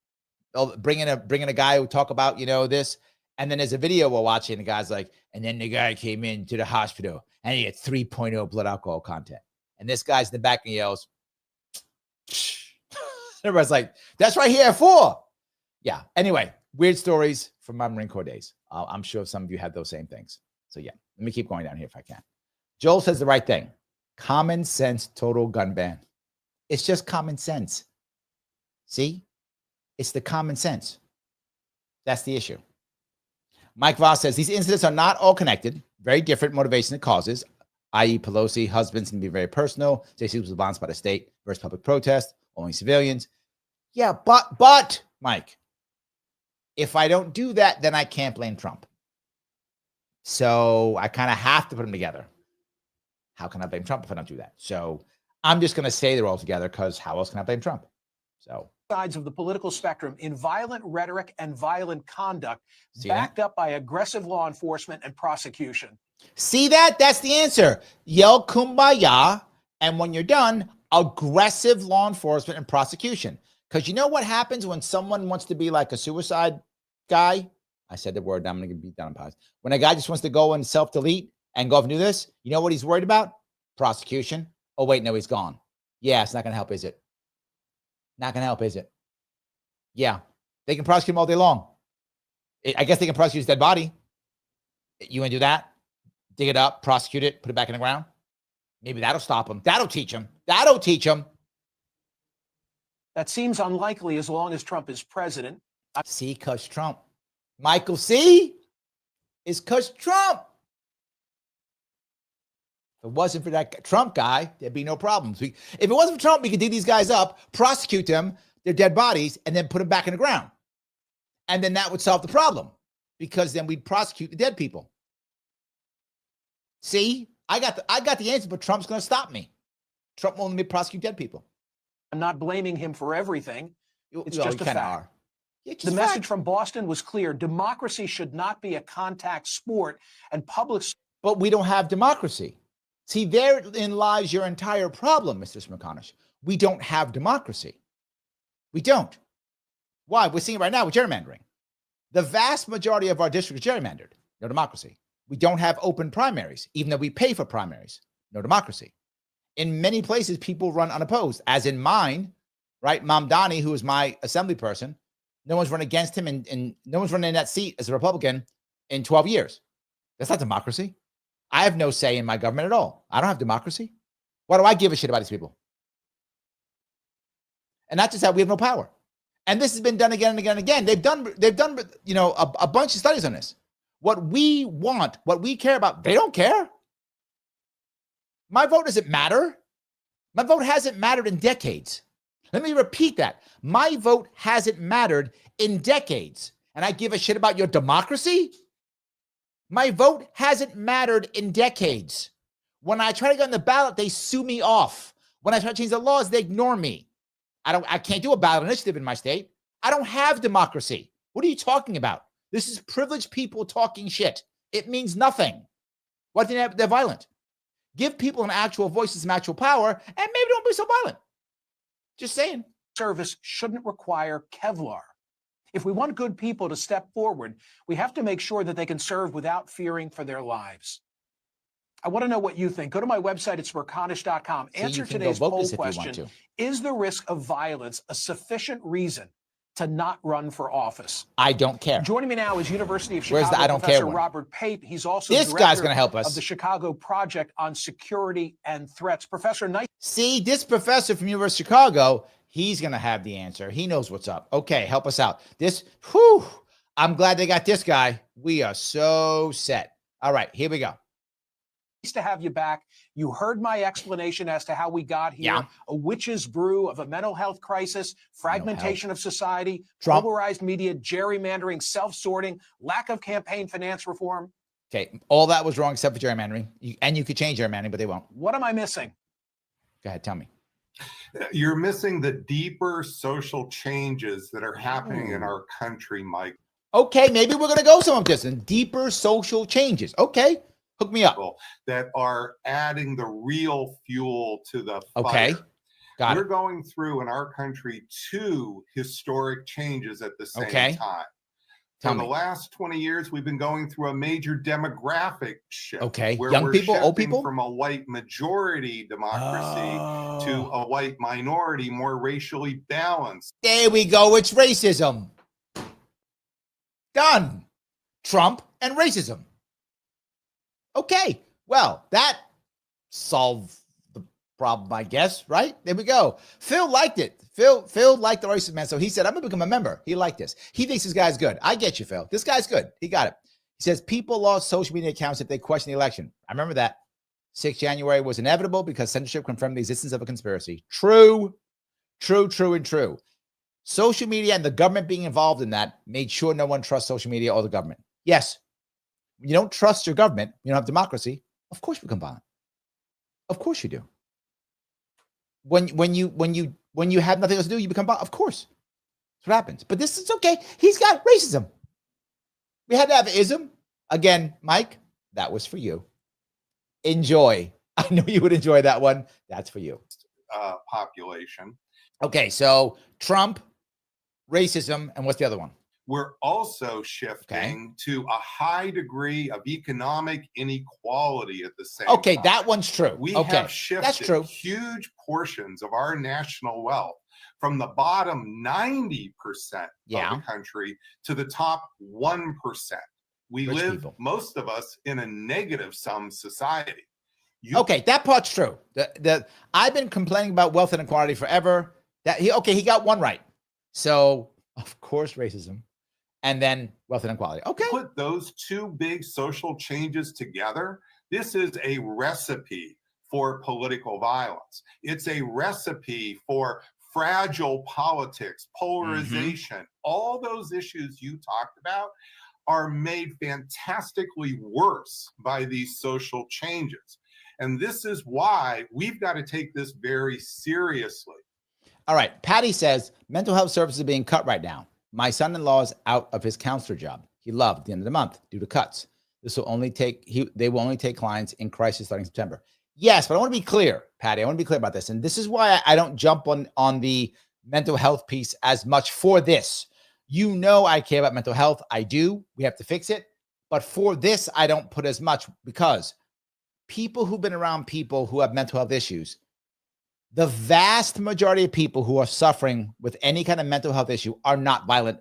bringing a guy who talk about, you know, this. And then there's a video we're watching, and the guy's like, and then the guy came into the hospital and he had 3.0 blood alcohol content. And this guy's in the back and yells, everybody's like, that's right here at 4. Yeah. Anyway, weird stories from my Marine Corps days. I'm sure some of you had those same things. So yeah, let me keep going down here if I can. Joel says the right thing. Common sense, total gun ban. It's just common sense. See? It's the common sense. That's the issue. Mike Voss says these incidents are not all connected. Very different motivation and causes, i.e. Pelosi, husbands can be very personal. JC was advanced by the state versus public protest, only civilians. Yeah, but, Mike, if I don't do that, then I can't blame Trump. So I kind of have to put them together. How can I blame Trump if I don't do that? So I'm just going to say they're all together, because how else can I blame Trump? So sides of the political spectrum in violent rhetoric and violent conduct, backed up by aggressive law enforcement and prosecution. See that? That's the answer. Yell kumbaya, and when you're done, aggressive law enforcement and prosecution. Because you know what happens when someone wants to be like a suicide guy? I said the word, I'm going to be done on pause. When a guy just wants to go and self-delete and go off and do this, you know what he's worried about? Prosecution. Oh, wait, no, he's gone. Yeah, it's not going to help, is it? Not going to help, is it? Yeah, they can prosecute him all day long. I guess they can prosecute his dead body. You want to do that? Dig it up, prosecute it, put it back in the ground. Maybe that'll stop him. That'll teach him. That'll teach him. That seems unlikely as long as Trump is president. See, because Trump. Michael, see? It's because Trump. If it wasn't for that Trump guy, there'd be no problems. If it wasn't for Trump, we could dig these guys up, prosecute them, their dead bodies, and then put them back in the ground. And then that would solve the problem, because then we'd prosecute the dead people. See, I got the answer, but Trump's going to stop me. Trump won't let me prosecute dead people. I'm not blaming him for everything. It's just a fact. The message from Boston was clear. Democracy should not be a contact sport, and public. But we don't have democracy. See, therein lies your entire problem, Mr. Smirkanish. We don't have democracy. We don't. Why? We're seeing it right now with gerrymandering. The vast majority of our districts are gerrymandered. No democracy. We don't have open primaries, even though we pay for primaries. No democracy. In many places, people run unopposed, as in mine. right? Mamdani, who is my assembly person, no one's run against him, and no one's running in that seat as a Republican in 12 years. That's not democracy. I have no say in my government at all. I don't have democracy. Why do I give a shit about these people? And not just that, we have no power. And this has been done again and again and again. They've done, you know, a bunch of studies on this. What we want, what we care about, they don't care. My vote doesn't matter. My vote hasn't mattered in decades. Let me repeat that. My vote hasn't mattered in decades. And I give a shit about your democracy? My vote hasn't mattered in decades. When I try to get on the ballot, they sue me off. When I try to change the laws, they ignore me. I can't do a ballot initiative in my state. I don't have democracy. What are you talking about? This is privileged people talking shit. It means nothing. Why do you think they're violent? Give people an actual voice and some actual power, and maybe don't be so violent. Just saying. Service shouldn't require Kevlar. If we want good people to step forward, we have to make sure that they can serve without fearing for their lives. I want to know what you think. Go to my website, it's merconish.com. Answer today's poll question. Is the risk of violence a sufficient reason to not run for office? I don't care. Joining me now is University of Chicago I don't Professor care Robert Pape. He's also this guy's going to help us of the Chicago Project on Security and Threats. Professor, nice. See, this professor from University of Chicago, he's going to have the answer. He knows what's up. Okay, help us out. I'm glad they got this guy. We are so set. All right, here we go. Nice to have you back. You heard my explanation as to how we got here. Yeah. A witch's brew of a mental health crisis, fragmentation of society, Trump. Polarized media, gerrymandering, self-sorting, lack of campaign finance reform. Okay, all that was wrong except for gerrymandering. And you could change gerrymandering, but they won't. What am I missing? Go ahead, tell me. You're missing the deeper social changes that are happening in our country, Mike. Okay, maybe we're going to go some of this and deeper social changes. Okay, hook me up. That are adding the real fuel to the fire. Okay, got We're it. going through in our country 2 historic changes at the same time. Tell For me. the last 20 years, we've been going through a major demographic shift. Okay, where young we're people, old shifting people? from a white majority democracy to a white minority, more racially balanced. There we go. It's racism. Done. Trump and racism. Okay. Well, that solved the problem, I guess, right? There we go. Phil liked it. Phil liked the racist man. So he said, I'm going to become a member. He liked this. He thinks this guy's good. I get you, Phil. This guy's good. He got it. He says people lost social media accounts if they question the election. I remember that. 6 January was inevitable because censorship confirmed the existence of a conspiracy. True. Social media and the government being involved in that made sure no one trusts social media or the government. Yes. When you don't trust your government, you don't have democracy. Of course you become violent. Of course you do. When you have nothing else to do, you become violent. Of course. That's what happens. But this is okay. He's got racism. We had to have ism. Again, Mike, that was for you. Enjoy. I know you would enjoy that one. That's for you. Population. Okay, so Trump, racism, and what's the other one? We're also shifting to a high degree of economic inequality at the same time. Okay, that one's true. We Okay, have shifted that's true. huge portions of our national wealth from the bottom 90% of the country to the top 1%. We Rich live, people. most of us, in a negative sum society. Okay, that part's true. I've been complaining about wealth inequality forever. He got one right. So, of course, racism. And then wealth inequality. Okay. Put those 2 big social changes together. This is a recipe for political violence. It's a recipe for fragile politics, polarization. All those issues you talked about are made fantastically worse by these social changes. And this is why we've got to take this very seriously. All right. Patty says mental health services are being cut right now. My son-in-law is out of his counselor job. He loved at the end of the month due to cuts. They will only take clients in crisis starting September. Yes, but I want to be clear, Patty. I want to be clear about this. And this is why I don't jump on the mental health piece as much for this. You know I care about mental health. I do. We have to fix it. But for this, I don't put as much because people who've been around people who have mental health issues The vast majority of people who are suffering with any kind of mental health issue are not violent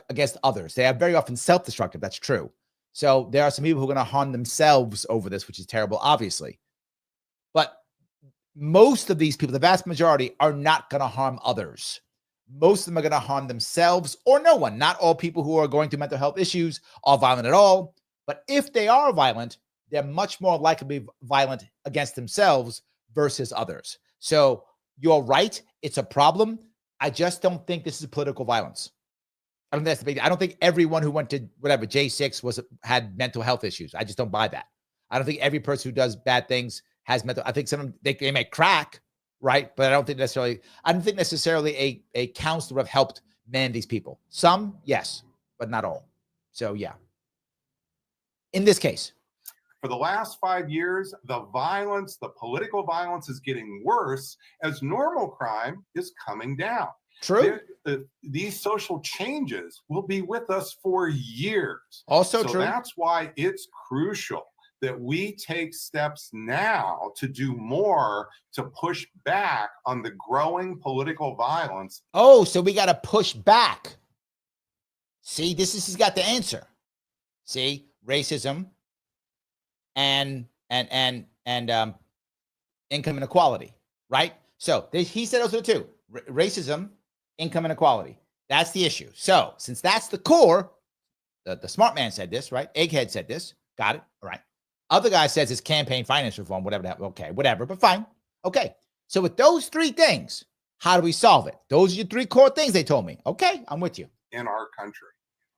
against others. They are very often self-destructive. That's true. So there are some people who are going to harm themselves over this, which is terrible, obviously. But most of these people, the vast majority, are not going to harm others. Most of them are going to harm themselves or no one. Not all people who are going through mental health issues are violent at all. But if they are violent, they're much more likely to be violent against themselves versus others. So you're right. It's a problem. I just don't think this is political violence. I don't think that's the big. I don't think everyone who went to whatever J6 had mental health issues. I just don't buy that. I don't think every person who does bad things has mental. I think some of them, they may crack, right? But I don't think necessarily a counselor have helped mend these people. Some, yes, but not all. So yeah. In this case, for the last 5 years, the violence, the political violence is getting worse as normal crime is coming down. True. These social changes will be with us for years. Also true. That's why it's crucial that we take steps now to do more to push back on the growing political violence. Oh, so we got to push back. See, he's got the answer. See, racism and income inequality, right? So he said those are the two: racism, income inequality. That's the issue. So since that's the core, the smart man said this, right? Egghead said this. Got it. All right. Other guy says it's campaign finance reform, whatever that. Okay, whatever, but fine. Okay. So with those three things, how do we solve it? Those are your three core things they told me. Okay, I'm with you. In our country.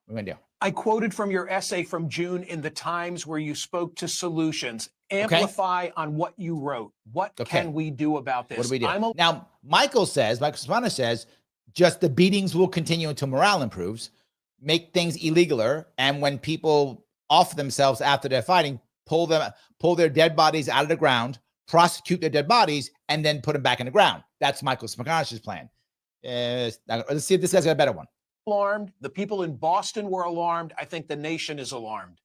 We're going to do. I quoted from your essay from June in the Times where you spoke to solutions. Amplify on what you wrote. What can we do about this? What do we do? Now, Michael Spana says, just the beatings will continue until morale improves, make things illegaler, and when people off themselves after they're fighting, pull their dead bodies out of the ground, prosecute their dead bodies, and then put them back in the ground. That's Michael Smaganish's plan. Let's see if this guy's got a better one. Alarmed. The people in Boston were alarmed. I think the nation is alarmed.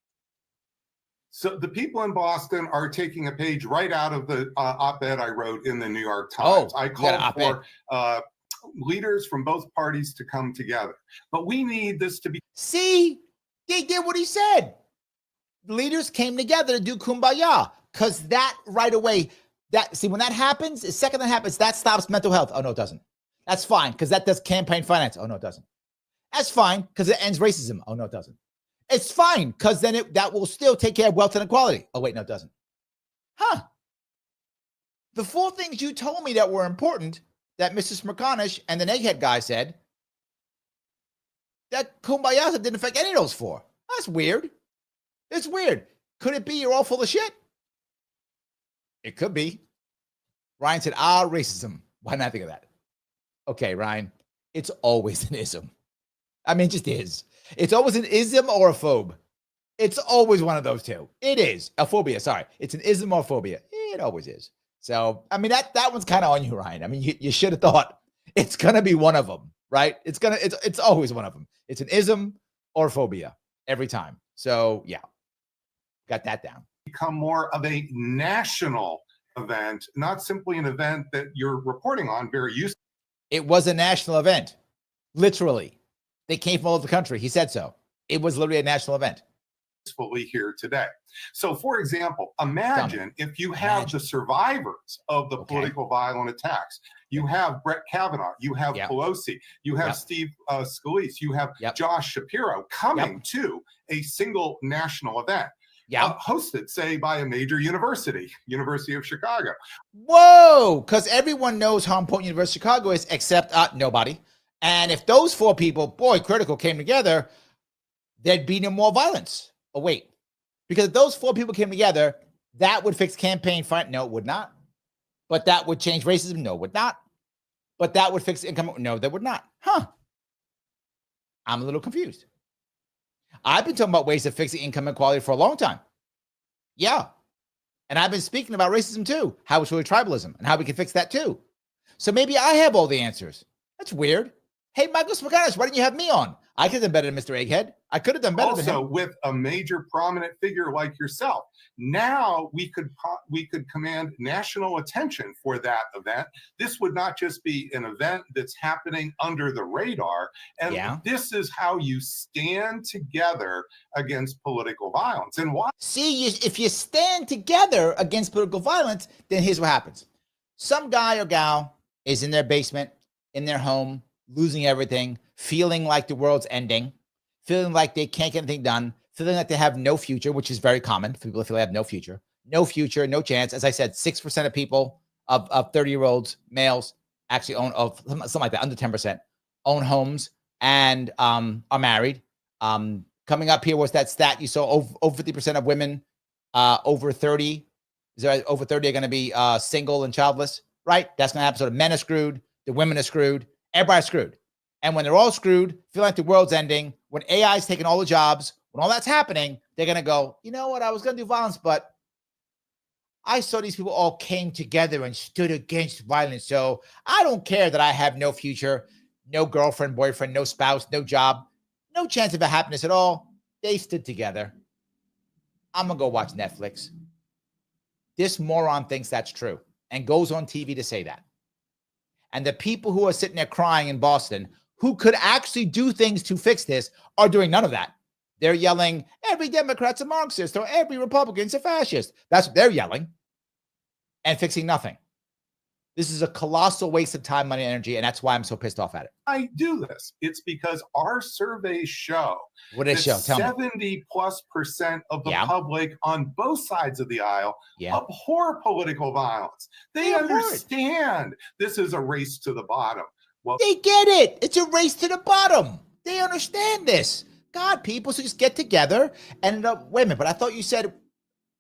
So the people in Boston are taking a page right out of the op-ed I wrote in the New York Times. I called for leaders from both parties to come together. But we need this to be... See, they did what he said. Leaders came together to do kumbaya, because that right away, when that happens, the second that happens, that stops mental health. Oh, no, it doesn't. That's fine, because that does campaign finance. Oh, no, it doesn't. That's fine, because it ends racism. Oh, no, it doesn't. It's fine, because then that will still take care of wealth inequality. Oh, wait, no, it doesn't. Huh. The four things you told me that were important that Mrs. McConish and the egghead guy said, that kumbaya didn't affect any of those four. That's weird. It's weird. Could it be you're all full of shit? It could be. Ryan said, racism. Why not think of that? Okay, Ryan, it's always an ism. I mean, it just is. It's always an ism or a phobe. It's always one of those two. It is. A phobia, sorry. It's an ism or phobia. It always is. So, I mean, that one's kind of on you, Ryan. I mean, you should have thought it's going to be one of them, right? It's always one of them. It's an ism or phobia every time. So, yeah. Got that down. Become more of a national event, not simply an event that you're reporting on very usefully. It was a national event. Literally. They came from all over the country. He said so. It was literally a national event. Here today. So, for example, imagine if you have the survivors of the political violent attacks. You have Brett Kavanaugh, you have Pelosi, you have Steve Scalise, you have Josh Shapiro coming to a single national event. Hosted, say, by a major university, University of Chicago. Whoa, because everyone knows how important University of Chicago is, except nobody. And if those four people, boy, critical, came together, there'd be no more violence. Oh, wait. Because if those four people came together, that would fix campaign finance. No, it would not. But that would change racism. No, it would not. But that would fix income. No, that would not. Huh. I'm a little confused. I've been talking about ways of fixing income inequality for a long time. Yeah. And I've been speaking about racism too, how it's really tribalism and how we can fix that too. So maybe I have all the answers. That's weird. Hey, Michael Smirkanis, why didn't you have me on? I could have done better than Mr. Egghead. I could have done better than Also, him. with a major prominent figure like yourself, now we could command national attention for that event. This would not just be an event that's happening under the radar. And Yeah. this is how you stand together against political violence. And why? See, if you stand together against political violence, then here's what happens. Some guy or gal is in their basement, in their home, losing everything, feeling like the world's ending, feeling like they can't get anything done, feeling like they have no future, which is very common. People feel they have no future, no chance. As I said, 6% of people of 30-year-olds, males, actually own, of something like that, under 10%, own homes and are married. Coming up here was that stat you saw, over 50% of women over 30, over 30 are going to be single and childless, right? That's going to happen. So the men are screwed, the women are screwed, everybody's screwed. And when they're all screwed, feel like the world's ending, when AI is taking all the jobs, when all that's happening, they're going to go, you know what? I was going to do violence, but I saw these people all came together and stood against violence. So I don't care that I have no future, no girlfriend, boyfriend, no spouse, no job, no chance of happiness at all. They stood together. I'm going to go watch Netflix. This moron thinks that's true and goes on TV to say that. And the people who are sitting there crying in Boston, who could actually do things to fix this, are doing none of that. They're yelling, every Democrat's a Marxist or every Republican's a fascist. That's what they're yelling, and fixing nothing. This is a colossal waste of time, money, and energy, and that's why I'm so pissed off at it. I do this. It's because our surveys show What did it show? Tell70+% me. of the public on both sides of the aisle abhor political violence. They understand this is a race to the bottom. Well, they get it. It's a race to the bottom. They understand this. God, people, so just get together and wait a minute. But I thought you said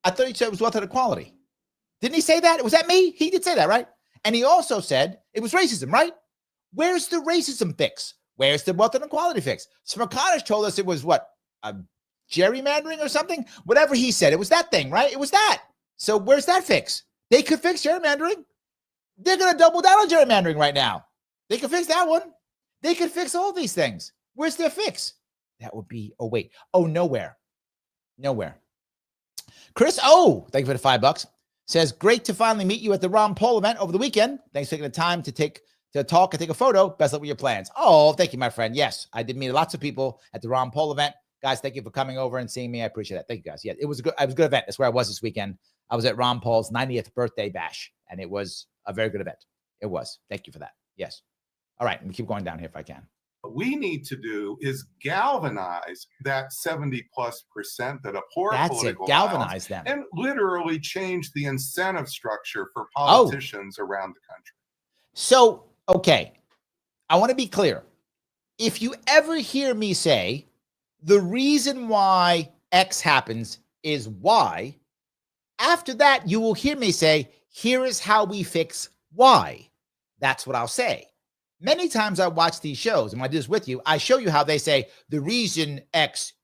it was wealth inequality. Didn't he say that? Was that me? He did say that, right? And he also said it was racism, right? Where's the racism fix? Where's the wealth inequality fix? Smirkanis told us it was what? Gerrymandering or something? Whatever he said, it was that thing, right? It was that. So where's that fix? They could fix gerrymandering. They're going to double down on gerrymandering right now. They could fix that one. They could fix all these things. Where's their fix? That would be, nowhere. Chris O, thank you for the $5. Says, great to finally meet you at the Ron Paul event over the weekend. Thanks for taking the time to talk and take a photo. Best luck with your plans. Oh, thank you, my friend. Yes, I did meet lots of people at the Ron Paul event. Guys, thank you for coming over and seeing me. I appreciate that. Thank you, guys. Yeah, it was a good event. That's where I was this weekend. I was at Ron Paul's 90th birthday bash, and it was a very good event. It was. Thank you for that. Yes. All right, let me keep going down here if I can. What we need to do is galvanize that 70+% that abhor political galvanize violence, them, and literally change the incentive structure for politicians around the country. So, okay, I want to be clear. If you ever hear me say the reason why X happens is Y, after that you will hear me say, here is how we fix Y. That's what I'll say. Many times I watch these shows, and when I do this with you, I show you how they say the reason X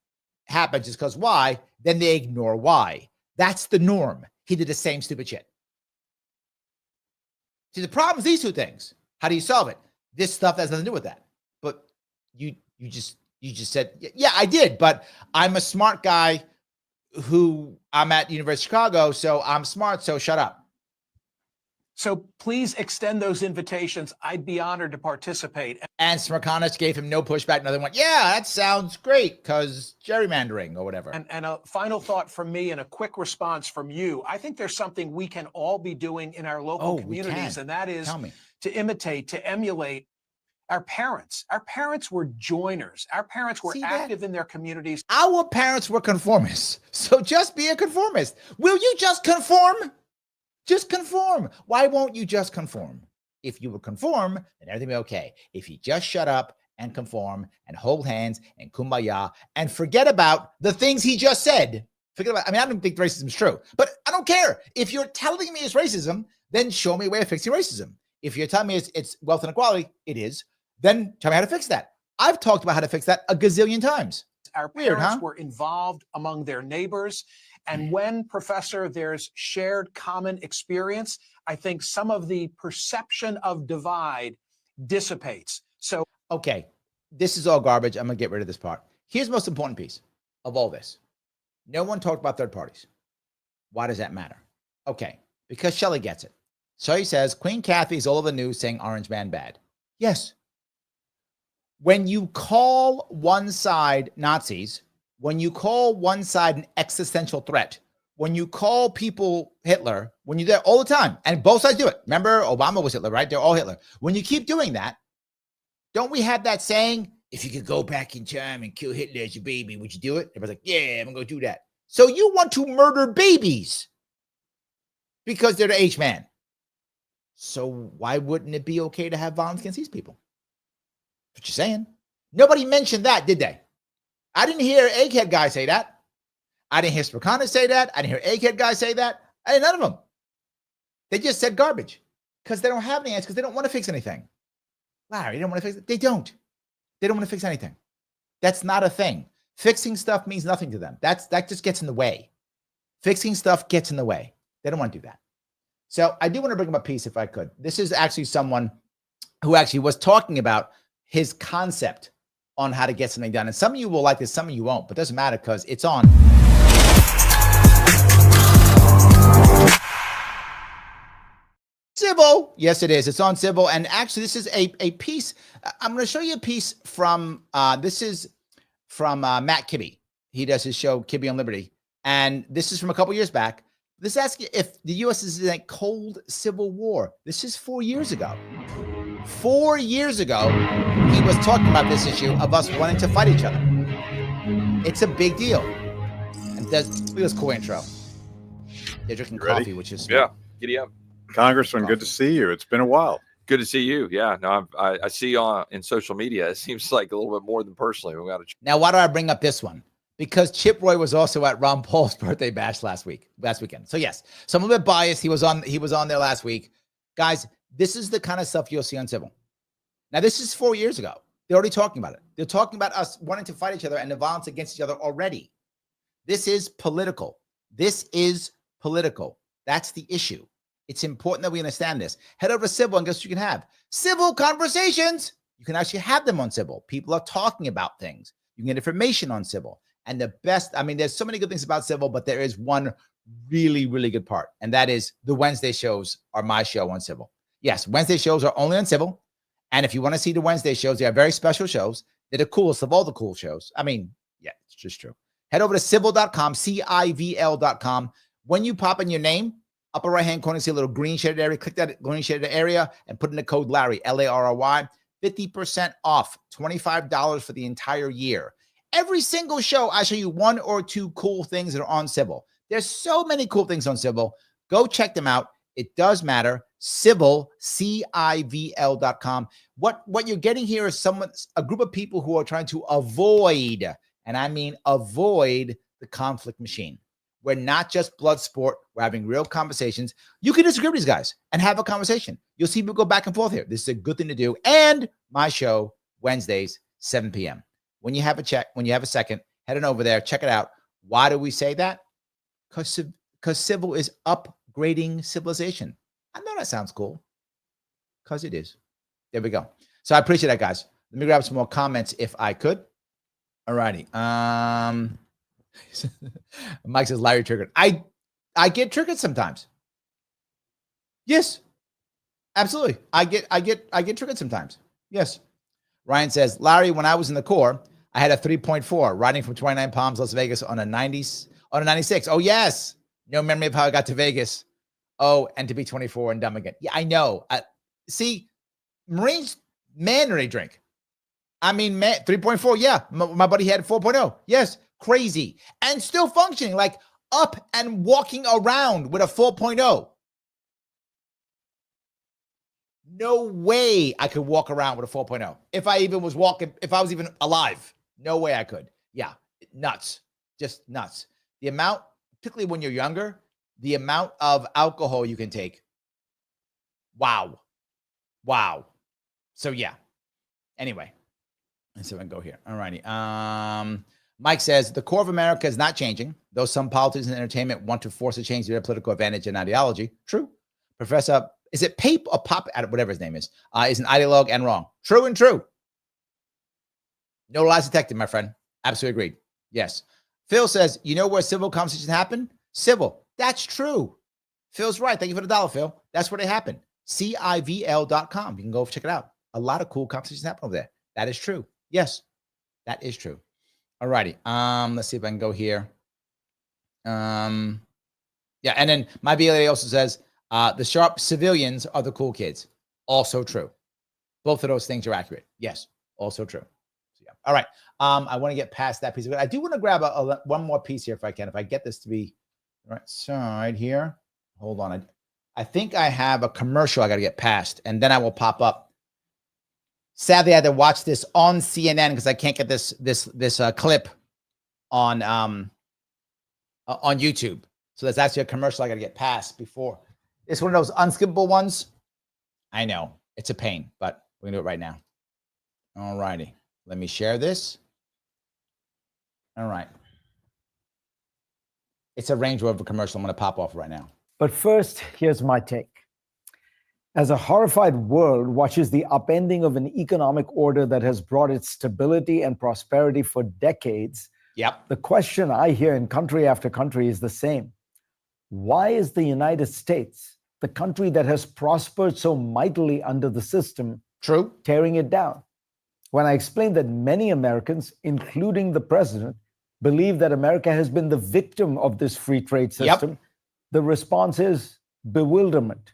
happens is because Y, then they ignore Y. That's the norm. He did the same stupid shit. See, the problem is these two things. How do you solve it? This stuff has nothing to do with that. But you just said, yeah, I did, but I'm a smart guy who I'm at University of Chicago, so I'm smart, so shut up. So please extend those invitations. I'd be honored to participate. And Smirkanis gave him no pushback. Another one, yeah, that sounds great because gerrymandering or whatever. And a final thought from me and a quick response from you. I think there's something we can all be doing in our local communities, and that is to imitate, to emulate our parents. Our parents were joiners. Our parents were active in their communities. Our parents were conformists. So just be a conformist. Will you just conform? Just conform. Why won't you just conform? If you would conform, then everything will be okay. If you just shut up and conform and hold hands and kumbaya and forget about the things he just said. Forget about, I don't think racism is true, but I don't care. If you're telling me it's racism, then show me a way of fixing racism. If you're telling me it's wealth inequality, it is, then tell me how to fix that. I've talked about how to fix that a gazillion times. Our parents were involved among their neighbors. And when, Professor, there's shared common experience, I think some of the perception of divide dissipates. So, Okay, this is all garbage. I'm going to get rid of this part. Here's the most important piece of all this. No one talked about third parties. Why does that matter? Okay, because Shelley gets it. Shelley says, Queen Kathy is all over the news saying Orange Man bad. Yes. When you call one side Nazis, when you call one side an existential threat, when you call people Hitler, when you're there all the time, and both sides do it. Remember, Obama was Hitler, right? They're all Hitler. When you keep doing that, don't we have that saying, if you could go back in time and kill Hitler as your baby, would you do it? Everybody's like, yeah, I'm going to go do that. So you want to murder babies because they're the H man. So why wouldn't it be okay to have violence against these people? What you're saying? Nobody mentioned that, did they? I didn't hear Egghead guy say that. I didn't hear Spokane say that. I didn't hear Egghead guy say that. None of them. They just said garbage because they don't have any answers because they don't want to fix anything. Larry, you don't want to fix it? They don't. They don't want to fix anything. That's not a thing. Fixing stuff means nothing to them. That just gets in the way. Fixing stuff gets in the way. They don't want to do that. So I do want to bring up a piece if I could. This is actually someone who actually was talking about his concept on how to get something done. And some of you will like this, some of you won't, but it doesn't matter because it's on. Civil. Yes, it is. It's on Civil. And actually, this is a piece. I'm going to show you a piece from, this is from Matt Kibbe. He does his show, Kibbe on Liberty. And this is from a couple years back. This asks if the U.S. is in a cold civil war. This is 4 years ago. 4 years ago, he was talking about this issue of us wanting to fight each other. It's a big deal. And look at this cool intro. They're drinking coffee, which is yeah. Giddy up, Congressman. Good to see you. It's been a while. Good to see you. Yeah, no, I see you on in social media. It seems like a little bit more than personally. We got to. Now, why do I bring up this one? Because Chip Roy was also at Ron Paul's birthday bash last weekend. So yes, so I'm a bit biased. He was on there last week. Guys, this is the kind of stuff you'll see on Civil. Now, this is 4 years ago. They're already talking about it. They're talking about us wanting to fight each other and the violence against each other already. This is political. This is political. That's the issue. It's important that we understand this. Head over to Civil and guess what you can have? Civil conversations. You can actually have them on Civil. People are talking about things. You can get information on Civil. And the best, I mean, there's so many good things about Civil, but there is one really, really good part. And that is the Wednesday shows are my show on Civil. Yes, Wednesday shows are only on Civil. And if you want to see the Wednesday shows, they are very special shows. They're the coolest of all the cool shows. I mean, yeah, it's just true. Head over to civil.com, CIVL.com. When you pop in your name, upper right-hand corner, see a little green shaded area. Click that green shaded area and put in the code Larry, Larry, 50% off, $25 for the entire year. Every single show, I show you one or two cool things that are on Civil. There's so many cool things on Civil. Go check them out. It does matter. Civil, CIVL.com. What you're getting here is a group of people who are trying to avoid, and I mean avoid, the conflict machine. We're not just blood sport. We're having real conversations. You can disagree with these guys and have a conversation. You'll see people go back and forth here. This is a good thing to do. And my show, Wednesdays, 7 p.m. When you have a second, head on over there, check it out. Why do we say that? Because Civil is upgrading civilization. I know that sounds cool. Because it is. There we go. So I appreciate that, guys. Let me grab some more comments if I could. All righty. Mike says Larry triggered. I get triggered sometimes. Yes. Absolutely. I get triggered sometimes. Yes. Ryan says, Larry, when I was in the Corps, I had a 3.4 riding from 29 Palms, Las Vegas on a 96. Oh, yes. No memory of how I got to Vegas. Oh, and to be 24 and dumb again. Yeah, I know. See, Marines, man, they drink. I mean, man, 3.4. Yeah. My buddy had 4.0. Yes. Crazy. And still functioning, like up and walking around with a 4.0. No way I could walk around with a 4.0. If I was even alive, no way I could. Yeah. Nuts. Just nuts. The amount, particularly when you're younger, the amount of alcohol you can take. Wow. So yeah. Anyway. And so I can go here. All righty. Mike says, the core of America is not changing, though some politics and entertainment want to force a change to their political advantage and ideology. True. Professor, is it Pape or Pop, whatever his name is an ideologue and wrong. True and true. No lies detected, my friend. Absolutely agreed. Yes. Phil says, you know where civil conversations happen? Civil. That's true. Phil's right. Thank you for the dollar, Phil. That's where they happen. CIVL.com. You can go check it out. A lot of cool conversations happen over there. That is true. Yes, that is true. All righty. Let's see if I can go here. Yeah, and then my BLA also says the Sharpe civilians are the cool kids. Also true. Both of those things are accurate. Yes, also true. So, yeah. All right. I want to get past that piece of it. I do want to grab one more piece here if I can. If I get this to be the right side here. Hold on. I think I have a commercial I got to get past, and then I will pop up. Sadly, I had to watch this on CNN because I can't get this clip on YouTube. So there's actually a commercial I got to get past before. It's one of those unskippable ones. I know it's a pain, but we're gonna do it right now. All righty. Let me share this. All right. It's a Range Rover commercial. I'm going to pop off right now. But first, here's my take. As a horrified world watches the upending of an economic order that has brought it stability and prosperity for decades, the question I hear in country after country is the same. Why is the United States, the country that has prospered so mightily under the system, tearing it down? When I explain that many Americans, including the president, believe that America has been the victim of this free trade system, the response is bewilderment.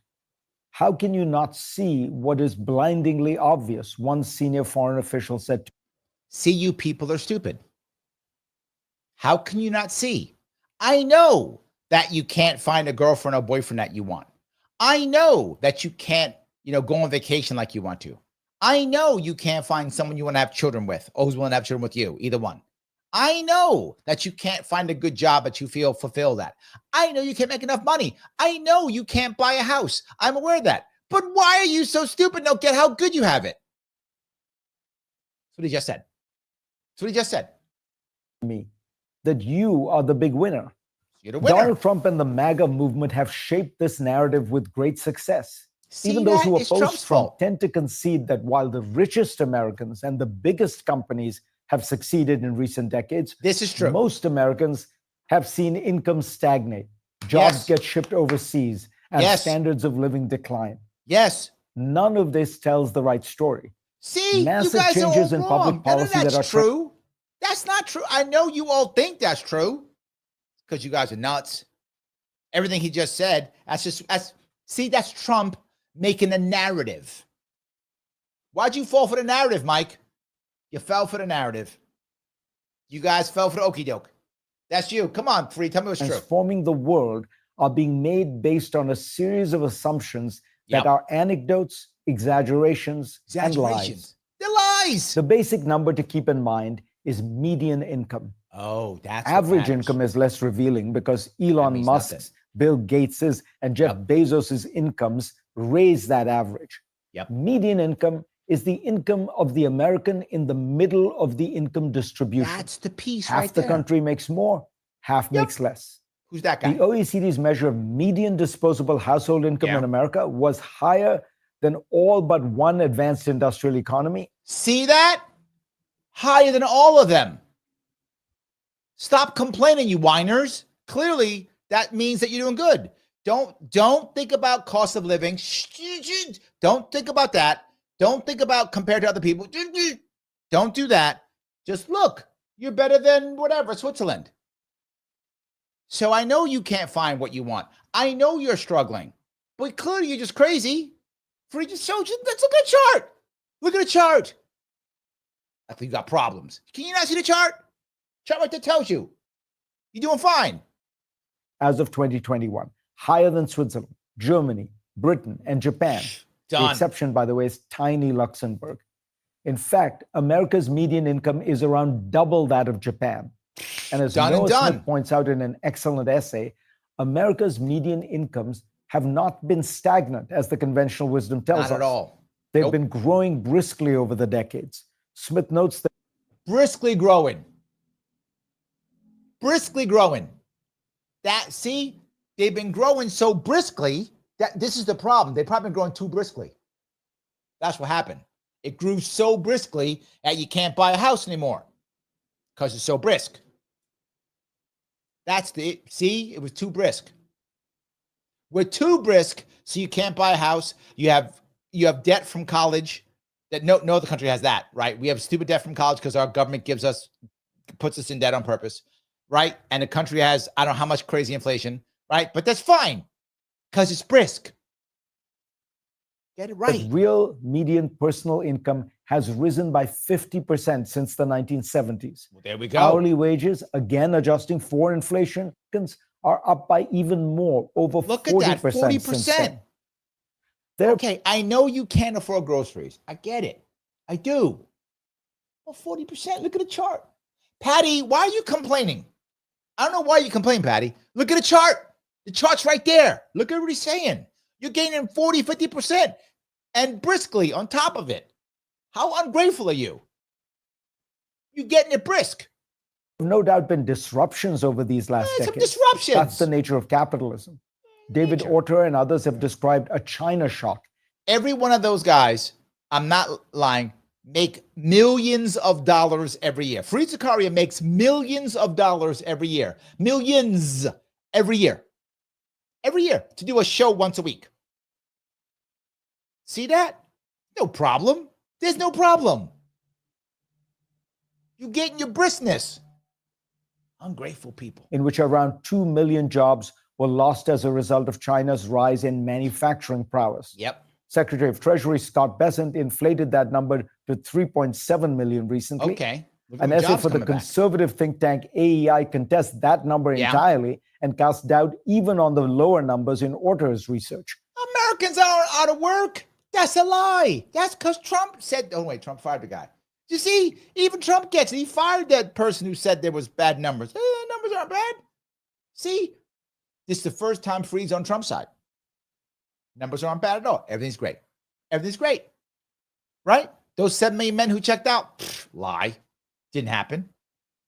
How can you not see what is blindingly obvious? One senior foreign official said to me. See, you people are stupid. How can you not see? I know that you can't find a girlfriend or boyfriend that you want. I know that you can't, go on vacation like you want to. I know you can't find someone you want to have children with or who's willing to have children with you, either one. I know that you can't find a good job that you feel fulfilled at. I know you can't make enough money. I know you can't buy a house. I'm aware of that. But why are you so stupid? No, get how good you have it. That's what he just said. That's what he just said. Me, that you are the big winner. You're the winner. Donald Trump and the MAGA movement have shaped this narrative with great success. See, even those who oppose Trump's Trump fault. tend to concede that while the richest Americans and the biggest companies have succeeded in recent decades, this is true. Most Americans have seen income stagnate, jobs get shipped overseas, and standards of living decline. Yes. None of this tells the right story. See, massive you guys changes are in all public wrong. policy None of that are that's true. That's not true. I know you all think that's true because you guys are nuts. Everything he just said, that's Trump making a narrative. Why'd you fall for the narrative, Mike? You fell for the narrative. You guys fell for the okie doke. That's you. Come on, Free. Tell me what's true. Transforming the world are being made based on a series of assumptions that are anecdotes, exaggerations, and lies. They're lies. The basic number to keep in mind is median income. Oh, that's average income is less revealing because Elon Musk's, Bill Gates's, and Jeff Bezos's incomes raise that average. Median income is the income of the American in the middle of the income distribution. That's the piece half the country makes more, half makes less. Who's that guy? The OECD's measure of median disposable household income in America was higher than all but one advanced industrial economy. See that? Higher than all of them. Stop complaining, you whiners. Clearly, that means that you're doing good. Don't think about cost of living. Don't think about that. Don't think about compared to other people. Don't do that. Just look. You're better than whatever, Switzerland. So I know you can't find what you want. I know you're struggling. But clearly you're just crazy. For just showed you. Let's look at a chart. Look at a chart. I think you got problems. Can you not see the chart? Chart right there tells you. You're doing fine. As of 2021, higher than Switzerland, Germany, Britain, and Japan. Done. The exception, by the way, is tiny Luxembourg. In fact, America's median income is around double that of Japan. And as Noah Smith points out in an excellent essay, America's median incomes have not been stagnant, as the conventional wisdom tells us. Not at all. They've been growing briskly over the decades. Smith notes that briskly growing. Briskly growing. They've been growing so briskly that this is the problem. They've probably been growing too briskly. That's what happened. It grew so briskly that you can't buy a house anymore because it's so brisk. That's see, it was too brisk. We're too brisk, so you can't buy a house. You have debt from college that no other country has that, right? We have stupid debt from college because our government puts us in debt on purpose, right? And the country has, I don't know how much crazy inflation, right? But that's fine because it's brisk. Get it right. But real median personal income has risen by 50% since the 1970s. Well, there we go. Hourly wages, again adjusting for inflation, are up by even more, over Look 40%. at that, 40%. Okay, I know you can't afford groceries. I get it. I do. Well, 40%. Look at the chart. Patty, why are you complaining? I don't know why you complain, Patty. Look at the chart. The chart's right there. Look at what he's saying. You're gaining 40, 50% and briskly on top of it. How ungrateful are you? You're getting it brisk. No doubt been disruptions over these last decades. Some disruptions. That's the nature of capitalism. David Orter and others have described a China shock. Every one of those guys, I'm not lying, make millions of dollars every year. Fareed Zakaria makes millions of dollars every year. Millions every year. Every year to do a show once a week. See that? No problem. There's no problem. You're getting your briskness. Ungrateful people. In which around 2 million jobs were lost as a result of China's rise in manufacturing prowess. Yep. Secretary of Treasury Scott Bessent inflated that number to 3.7 million recently. Okay. An essay for the conservative think tank AEI contests that number entirely and casts doubt even on the lower numbers in Orter's research. Americans are out of work. That's a lie. That's because Trump said, oh, wait, Trump fired the guy. You see, even Trump gets it. He fired that person who said there was bad numbers. Numbers aren't bad. See, this is the first time Fareed's on Trump's side. Numbers aren't bad at all. Everything's great. Everything's great. Right? Those 7 million men who checked out, lie. Didn't happen.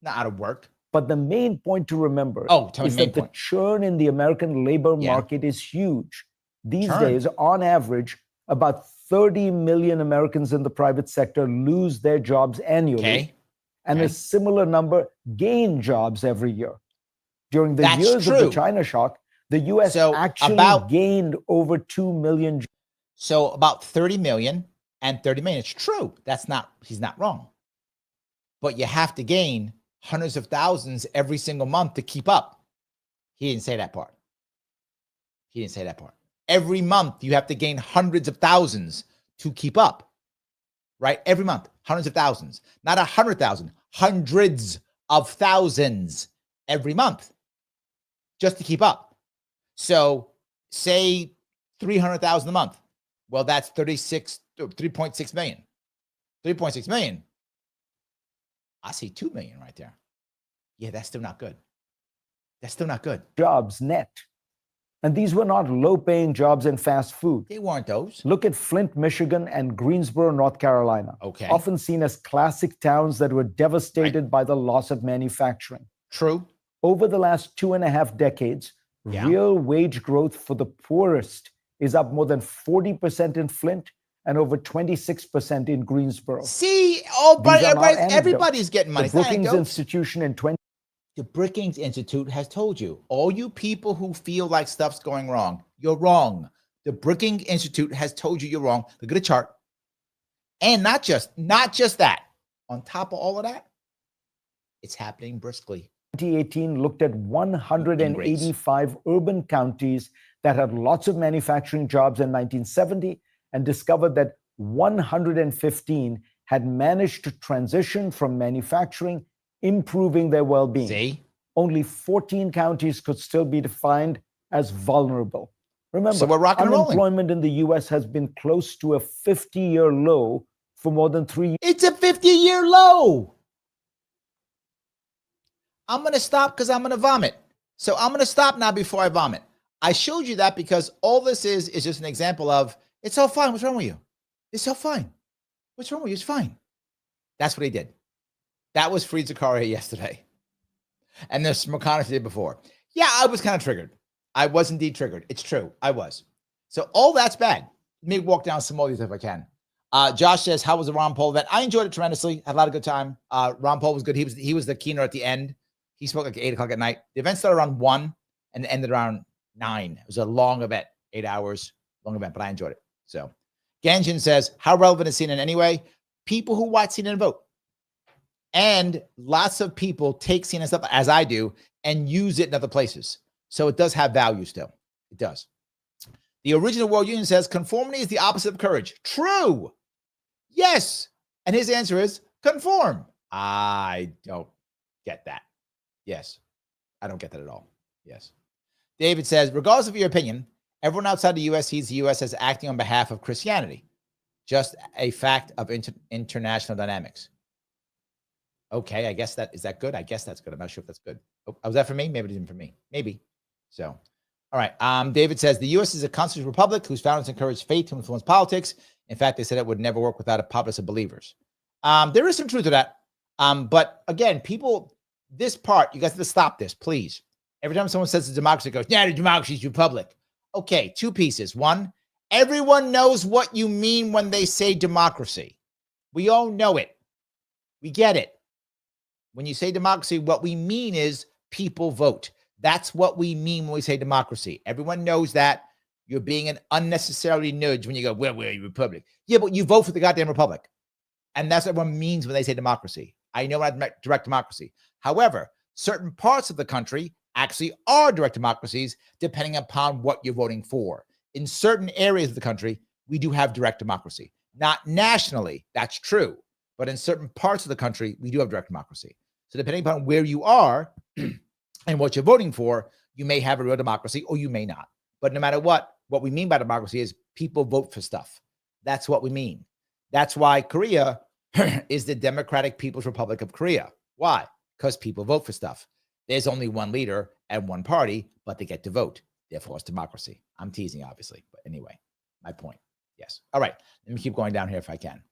Not out of work. But the main point to remember is that the churn in the American labor market is huge. These days, on average, about 30 million Americans in the private sector lose their jobs annually, and a similar number gain jobs every year. During the years of the China shock, the U.S. actually gained over 2 million jobs. So about 30 million and 30 million. It's true. He's not wrong. But you have to gain hundreds of thousands every single month to keep up. He didn't say that part. Every month you have to gain hundreds of thousands to keep up, right? Every month, hundreds of thousands, not 100,000, hundreds of thousands every month just to keep up. So say 300,000 a month. Well, that's 3.6 million. 3.6 million. I see 2 million right there. Yeah, that's still not good. Jobs net. And these were not low-paying jobs in fast food. They weren't those. Look at Flint, Michigan, and Greensboro, North Carolina. Okay. Often seen as classic towns that were devastated by the loss of manufacturing. True. Over the last 2.5 decades, real wage growth for the poorest is up more than 40% in Flint and over 26% in Greensboro. See, everybody's getting money. The Brookings Institution in The Brookings Institute has told you, all you people who feel like stuff's going wrong, you're wrong. The Brookings Institute has told you you're wrong. Look at the chart. And not just that. On top of all of that, it's happening briskly. 2018 looked at 185 urban counties that had lots of manufacturing jobs in 1970 and discovered that 115 had managed to transition from manufacturing, improving their well-being. See? Only 14 counties could still be defined as vulnerable. Remember, so we're rocking and rolling. Unemployment in the U.S. has been close to a 50-year low for more than 3 years. It's a 50-year low. I'm going to stop because I'm going to vomit. So I'm going to stop now before I vomit. I showed you that because all this is just an example of, it's all fine. What's wrong with you? It's all fine. What's wrong with you? It's fine. That's what he did. That was Fareed Zakaria yesterday. And there's McConnell did before. Yeah, I was kind of triggered. I was indeed triggered. It's true. I was. So all that's bad. Let me walk down some more of these if I can. Josh says, how was the Ron Paul event? I enjoyed it tremendously. Had a lot of good time. Ron Paul was good. He was the keynote at the end. He spoke like 8 o'clock at night. The event started around 1 and ended around 9. It was a long event, 8 hours, long event, but I enjoyed it. So Ganjin says, how relevant is CNN anyway? People who watch CNN vote. And lots of people take CNN stuff, as I do, and use it in other places. So it does have value still. It does. The original World Union says conformity is the opposite of courage. True. Yes. And his answer is conform. I don't get that. Yes. I don't get that at all. Yes. David says, regardless of your opinion, everyone outside the U.S. sees the U.S. as acting on behalf of Christianity. Just a fact of international dynamics. Okay, I guess is that good? I guess that's good. I'm not sure if that's good. Oh, was that for me? Maybe it isn't for me. Maybe. So, all right. David says, the U.S. is a constitutional republic whose founders encouraged faith to influence politics. In fact, they said it would never work without a populace of believers. There is some truth to that. But again, this part, you guys have to stop this, please. Every time someone says it's democracy, it goes, yeah, the democracy is republic. Okay, 2 pieces. 1, everyone knows what you mean when they say democracy. We all know it. We get it. When you say democracy, what we mean is people vote. That's what we mean when we say democracy. Everyone knows that. You're being an unnecessarily nudge when you go, well, we're a republic. Yeah, but you vote for the goddamn republic. And that's what everyone means when they say democracy. I know not direct democracy. However, certain parts of the country actually are direct democracies depending upon what you're voting for. In certain areas of the country, we do have direct democracy. Not nationally, that's true. But in certain parts of the country, we do have direct democracy. So depending upon where you are and what you're voting for, you may have a real democracy or you may not. But no matter what we mean by democracy is people vote for stuff. That's what we mean. That's why Korea is the Democratic People's Republic of Korea. Why? Because people vote for stuff. There's only one leader and one party, but they get to vote. Therefore, it's democracy. I'm teasing, obviously. But anyway, my point. Yes. All right. Let me keep going down here if I can.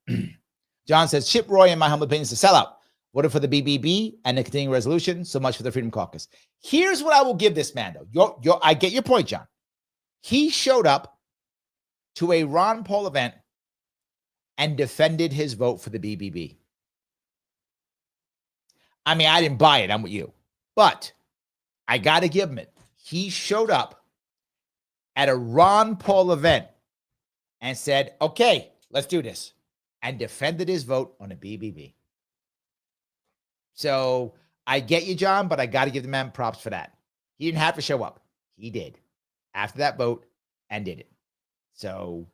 John says, Chip Roy, in my humble opinion, is a sellout. Voted for the BBB and the continuing resolution. So much for the Freedom Caucus. Here's what I will give this man, though. I get your point, John. He showed up to a Ron Paul event and defended his vote for the BBB. I mean, I didn't buy it. I'm with you. But I got to give him it. He showed up at a Ron Paul event and said, okay, let's do this, and defended his vote on the BBB. So I get you, John, but I got to give the man props for that. He didn't have to show up. He did after that vote and did it. So,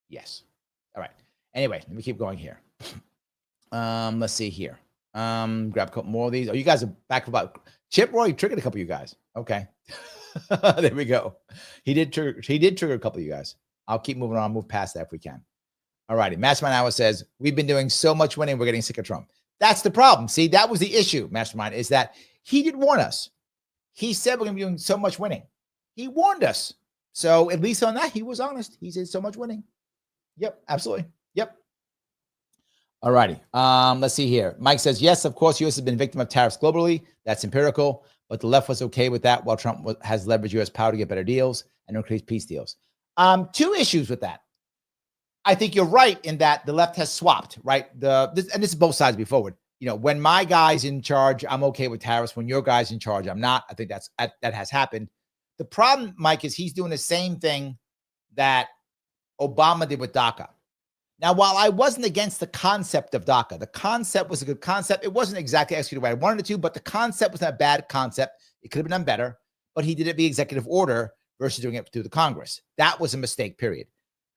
yes. All right. Anyway, let me keep going here. Let's see here. Grab a couple more of these. Oh, you guys are back about Chip Roy triggered a couple of you guys. Okay. There we go. He did trigger a couple of you guys. I'll keep moving on, move past that if we can. All righty. Mastermind Hour says, we've been doing so much winning, we're getting sick of Trump. That's the problem. See, that was the issue, Mastermind, is that he did warn us. He said we're going to be doing so much winning. He warned us. So at least on that, he was honest. He said so much winning. Yep, absolutely. Yep. All righty. Let's see here. Mike says, yes, of course, U.S. has been a victim of tariffs globally. That's empirical. But the left was okay with that while Trump has leveraged U.S. power to get better deals and increase peace deals. 2 issues with that. I think you're right in that the left has swapped, right? And this is both sides be forward. You know, when my guy's in charge, I'm okay with tariffs. When your guy's in charge, I'm not. I think that has happened. The problem, Mike, is he's doing the same thing that Obama did with DACA. Now, while I wasn't against the concept of DACA, the concept was a good concept. It wasn't exactly executed the way I wanted it to, but the concept was not a bad concept. It could have been done better, but he did it via executive order versus doing it through the Congress. That was a mistake, period.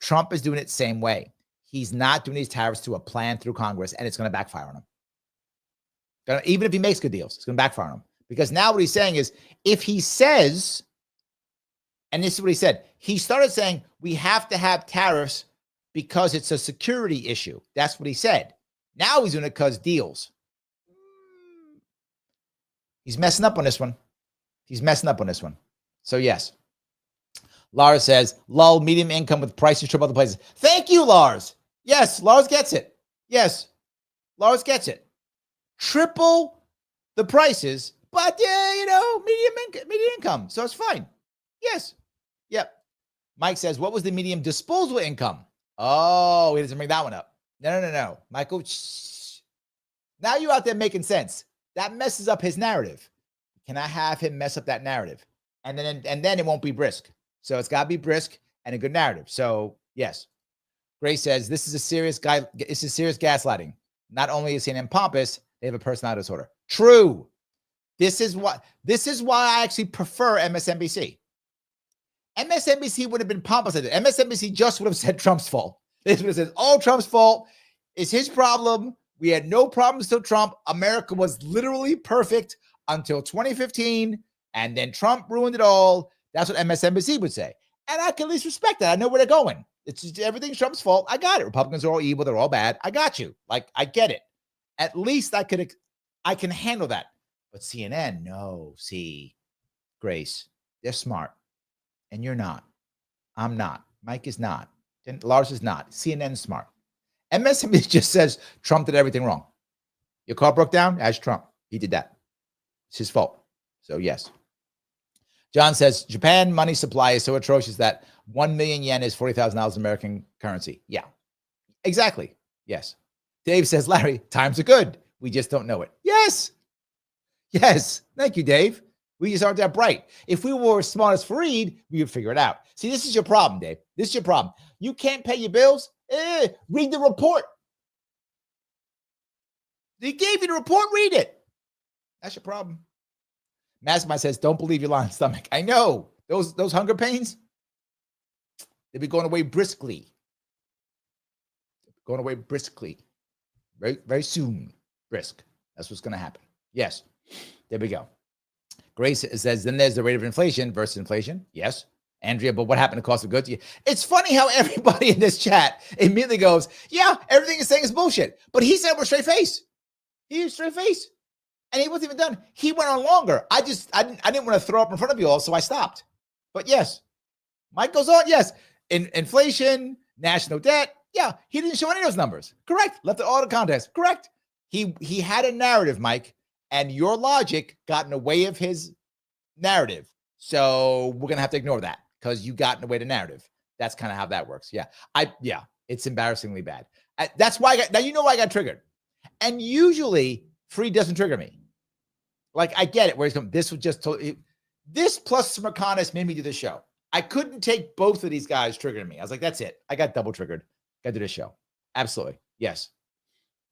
Trump is doing it the same way. He's not doing these tariffs through a plan through Congress, and it's going to backfire on him. Even if he makes good deals, it's going to backfire on him. Because now what he's saying is, if he says, and this is what he said, he started saying, we have to have tariffs because it's a security issue. That's what he said. Now he's doing it because deals. He's messing up on this one. So yes. Lars says, lull, medium income with prices triple other places. Thank you, Lars. Yes, Lars gets it. Yes, Lars gets it. Triple the prices, but medium income. So it's fine. Yes. Yep. Mike says, what was the medium disposable income? Oh, he doesn't bring that one up. No. Michael, shh. Now you're out there making sense. That messes up his narrative. Can I have him mess up that narrative? And then it won't be brisk. So it's got to be brisk and a good narrative. So yes. Grace says, this is serious gaslighting. Not only is CNN pompous, they have a personality disorder. True. This is why I actually prefer MSNBC. MSNBC would have been pompous at it. MSNBC just would have said Trump's fault. They would have said, oh, Trump's fault. It's his problem. We had no problems till Trump. America was literally perfect until 2015. And then Trump ruined it all. That's what MSNBC would say. And I can at least respect that. I know where they're going. It's just everything's Trump's fault. I got it. Republicans are all evil. They're all bad. I got you. Like, I get it. At least I can handle that. But CNN, no. See, Grace, they're smart. And you're not. I'm not. Mike is not. And Lars is not. CNN's smart. MSNBC just says Trump did everything wrong. Your car broke down? Ask Trump. He did that. It's his fault. So, yes. John says, Japan money supply is so atrocious that 1 million yen is $40,000 American currency. Yeah, exactly. Yes. Dave says, Larry, times are good. We just don't know it. Yes. Yes. Thank you, Dave. We just aren't that bright. If we were as smart as Fareed, we would figure it out. See, this is your problem, Dave. This is your problem. You can't pay your bills? Read the report. They gave you the report. Read it. That's your problem. Mastermind says, don't believe your lying stomach. I know. Those hunger pains, they'll be going away briskly. Going away briskly. Very, very soon. Brisk. That's what's going to happen. Yes. There we go. Grace says, then there's the rate of inflation versus inflation. Yes. Andrea, but what happened to cost of goods? It's funny how everybody in this chat immediately goes, yeah, everything he's saying is bullshit. But he said with a straight face. He was straight face. And he wasn't even done. He went on longer. I didn't want to throw up in front of you all, so I stopped. But yes, Mike goes on. Yes, inflation, national debt. Yeah, he didn't show any of those numbers. Correct. Left it all out of context. Correct. He had a narrative, Mike, and your logic got in the way of his narrative. So we're gonna have to ignore that because you got in the way of the narrative. That's kind of how that works. Yeah, it's embarrassingly bad. That's why now you know why I got triggered. And usually, Free doesn't trigger me. Like, I get it. Where he's going, this was just this plus Smirkanis made me do this show. I couldn't take both of these guys triggering me. I was like, that's it. I got double triggered. Got to do this show. Absolutely. Yes.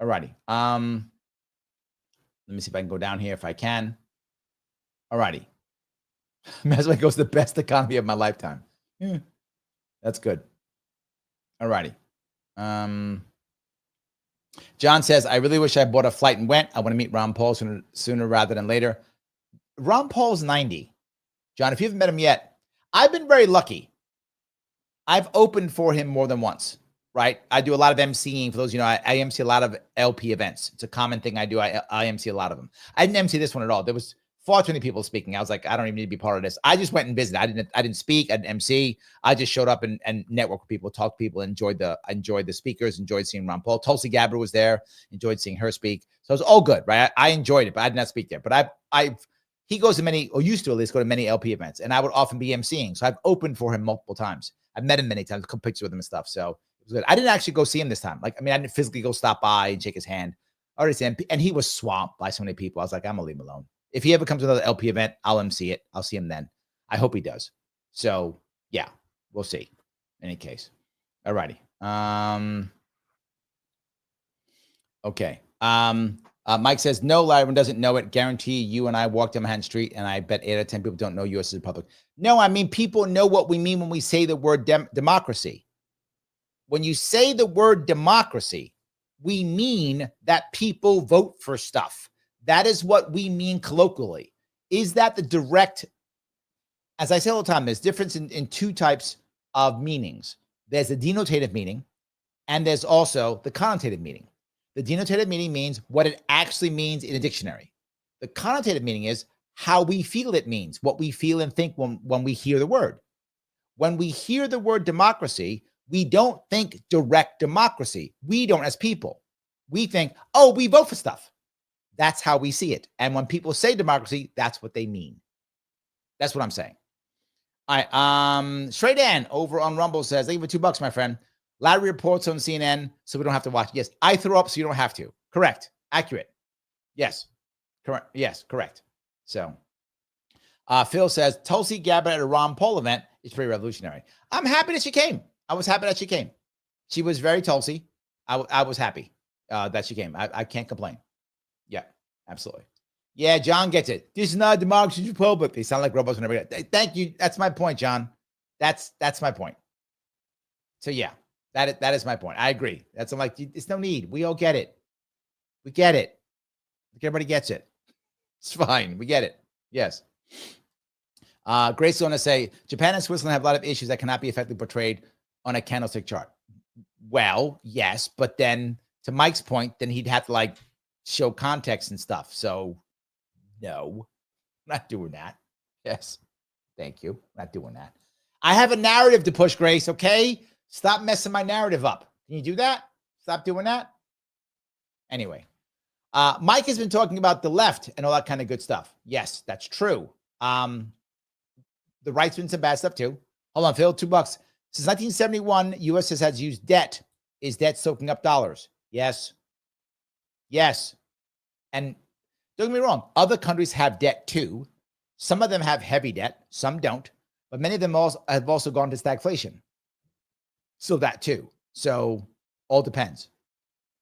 All righty. Let me see if I can go down here if I can. All righty. Mesway goes, the best economy of my lifetime. That's good. All righty. John says, I really wish I bought a flight and went. I want to meet Ron Paul sooner rather than later. Ron Paul's 90. John, if you haven't met him yet, I've been very lucky. I've opened for him more than once, right? I do a lot of emceeing. For those, I MC a lot of LP events. It's a common thing I do. I MC a lot of them. I didn't MC this one at all. There was far too many people speaking. I was like, I don't even need to be part of this. I just went and visited. I didn't speak. I didn't MC. I just showed up and networked with people, talked to people, enjoyed the speakers, enjoyed seeing Ron Paul. Tulsi Gabbard was there, enjoyed seeing her speak. So it was all good, right? I enjoyed it, but I did not speak there. But he goes to many, or used to at least go to many LP events, and I would often be MCing. So I've opened for him multiple times. I've met him many times, took pictures with him and stuff. So it was good. I didn't actually go see him this time. I didn't physically go stop by and shake his hand. I already see him, and he was swamped by so many people. I was like, I'm gonna leave him alone. If he ever comes to another LP event, I'll MC it. I'll see him then. I hope he does. So yeah, we'll see. In any case. All righty. Okay. Mike says, no, Larry doesn't know it. Guarantee you and I walked down Manhattan Street, and I bet 8 out of 10 people don't know U.S. as a public. No, I mean, people know what we mean when we say the word democracy. When you say the word democracy, we mean that people vote for stuff. That is what we mean colloquially. Is that the direct, as I say all the time, there's difference in two types of meanings. There's the denotative meaning, and there's also the connotative meaning. The denotative meaning means what it actually means in a dictionary. The connotative meaning is how we feel it means, what we feel and think when we hear the word. When we hear the word democracy, we don't think direct democracy. We don't as people. We think, oh, we vote for stuff. That's how we see it. And when people say democracy, that's what they mean. That's what I'm saying. All right. Stray Dan over on Rumble says, thank you for $2, my friend. Larry reports on CNN, so we don't have to watch. Yes, I throw up, so you don't have to. Correct. Accurate. Yes. Correct. Yes, correct. So Phil says, Tulsi Gabbard at a Ron Paul event is pretty revolutionary. I'm happy that she came. I was happy that she came. She was very Tulsi. I was happy that she came. I can't complain. Yeah, absolutely. Yeah, John gets it. This is not a democracy republic. They sound like robots whenever. Thank you. That's my point, John. That's my point. So yeah, that is my point. I agree. I'm like, it's no need. We all get it. We get it. Everybody gets it. It's fine. We get it. Yes. Grace is going to say, Japan and Switzerland have a lot of issues that cannot be effectively portrayed on a candlestick chart. Well, yes, but then to Mike's point, then he'd have to like show context and stuff. So no, not doing that. Yes. Thank you. Not doing that. I have a narrative to push, Grace. Okay. Stop messing my narrative up. Can you do that? Stop doing that. Anyway, Mike has been talking about the left and all that kind of good stuff. Yes, that's true. The right's been some bad stuff too. Hold on, Phil, $2. Since 1971, U.S. has used debt. Is debt soaking up dollars? Yes. Yes. And don't get me wrong, other countries have debt too. Some of them have heavy debt, some don't, but many of them have also gone to stagflation. So that too. So all depends.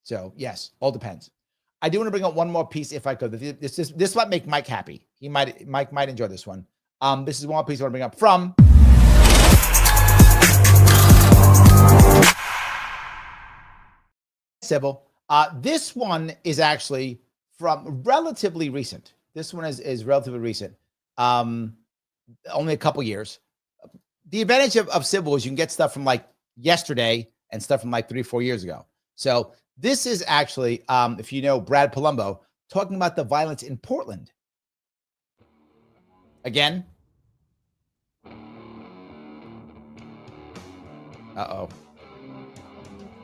So yes, all depends. I do want to bring up one more piece if I could. This might make Mike happy. Mike might enjoy this one. This is one piece I want to bring up from Civil. This one is actually from relatively recent. This one is relatively recent. Only a couple years. The advantage of Civil is you can get stuff from like yesterday and stuff from like 3-4 years ago. So this is actually, if you know Brad Palumbo, talking about the violence in Portland. Again. Uh-oh.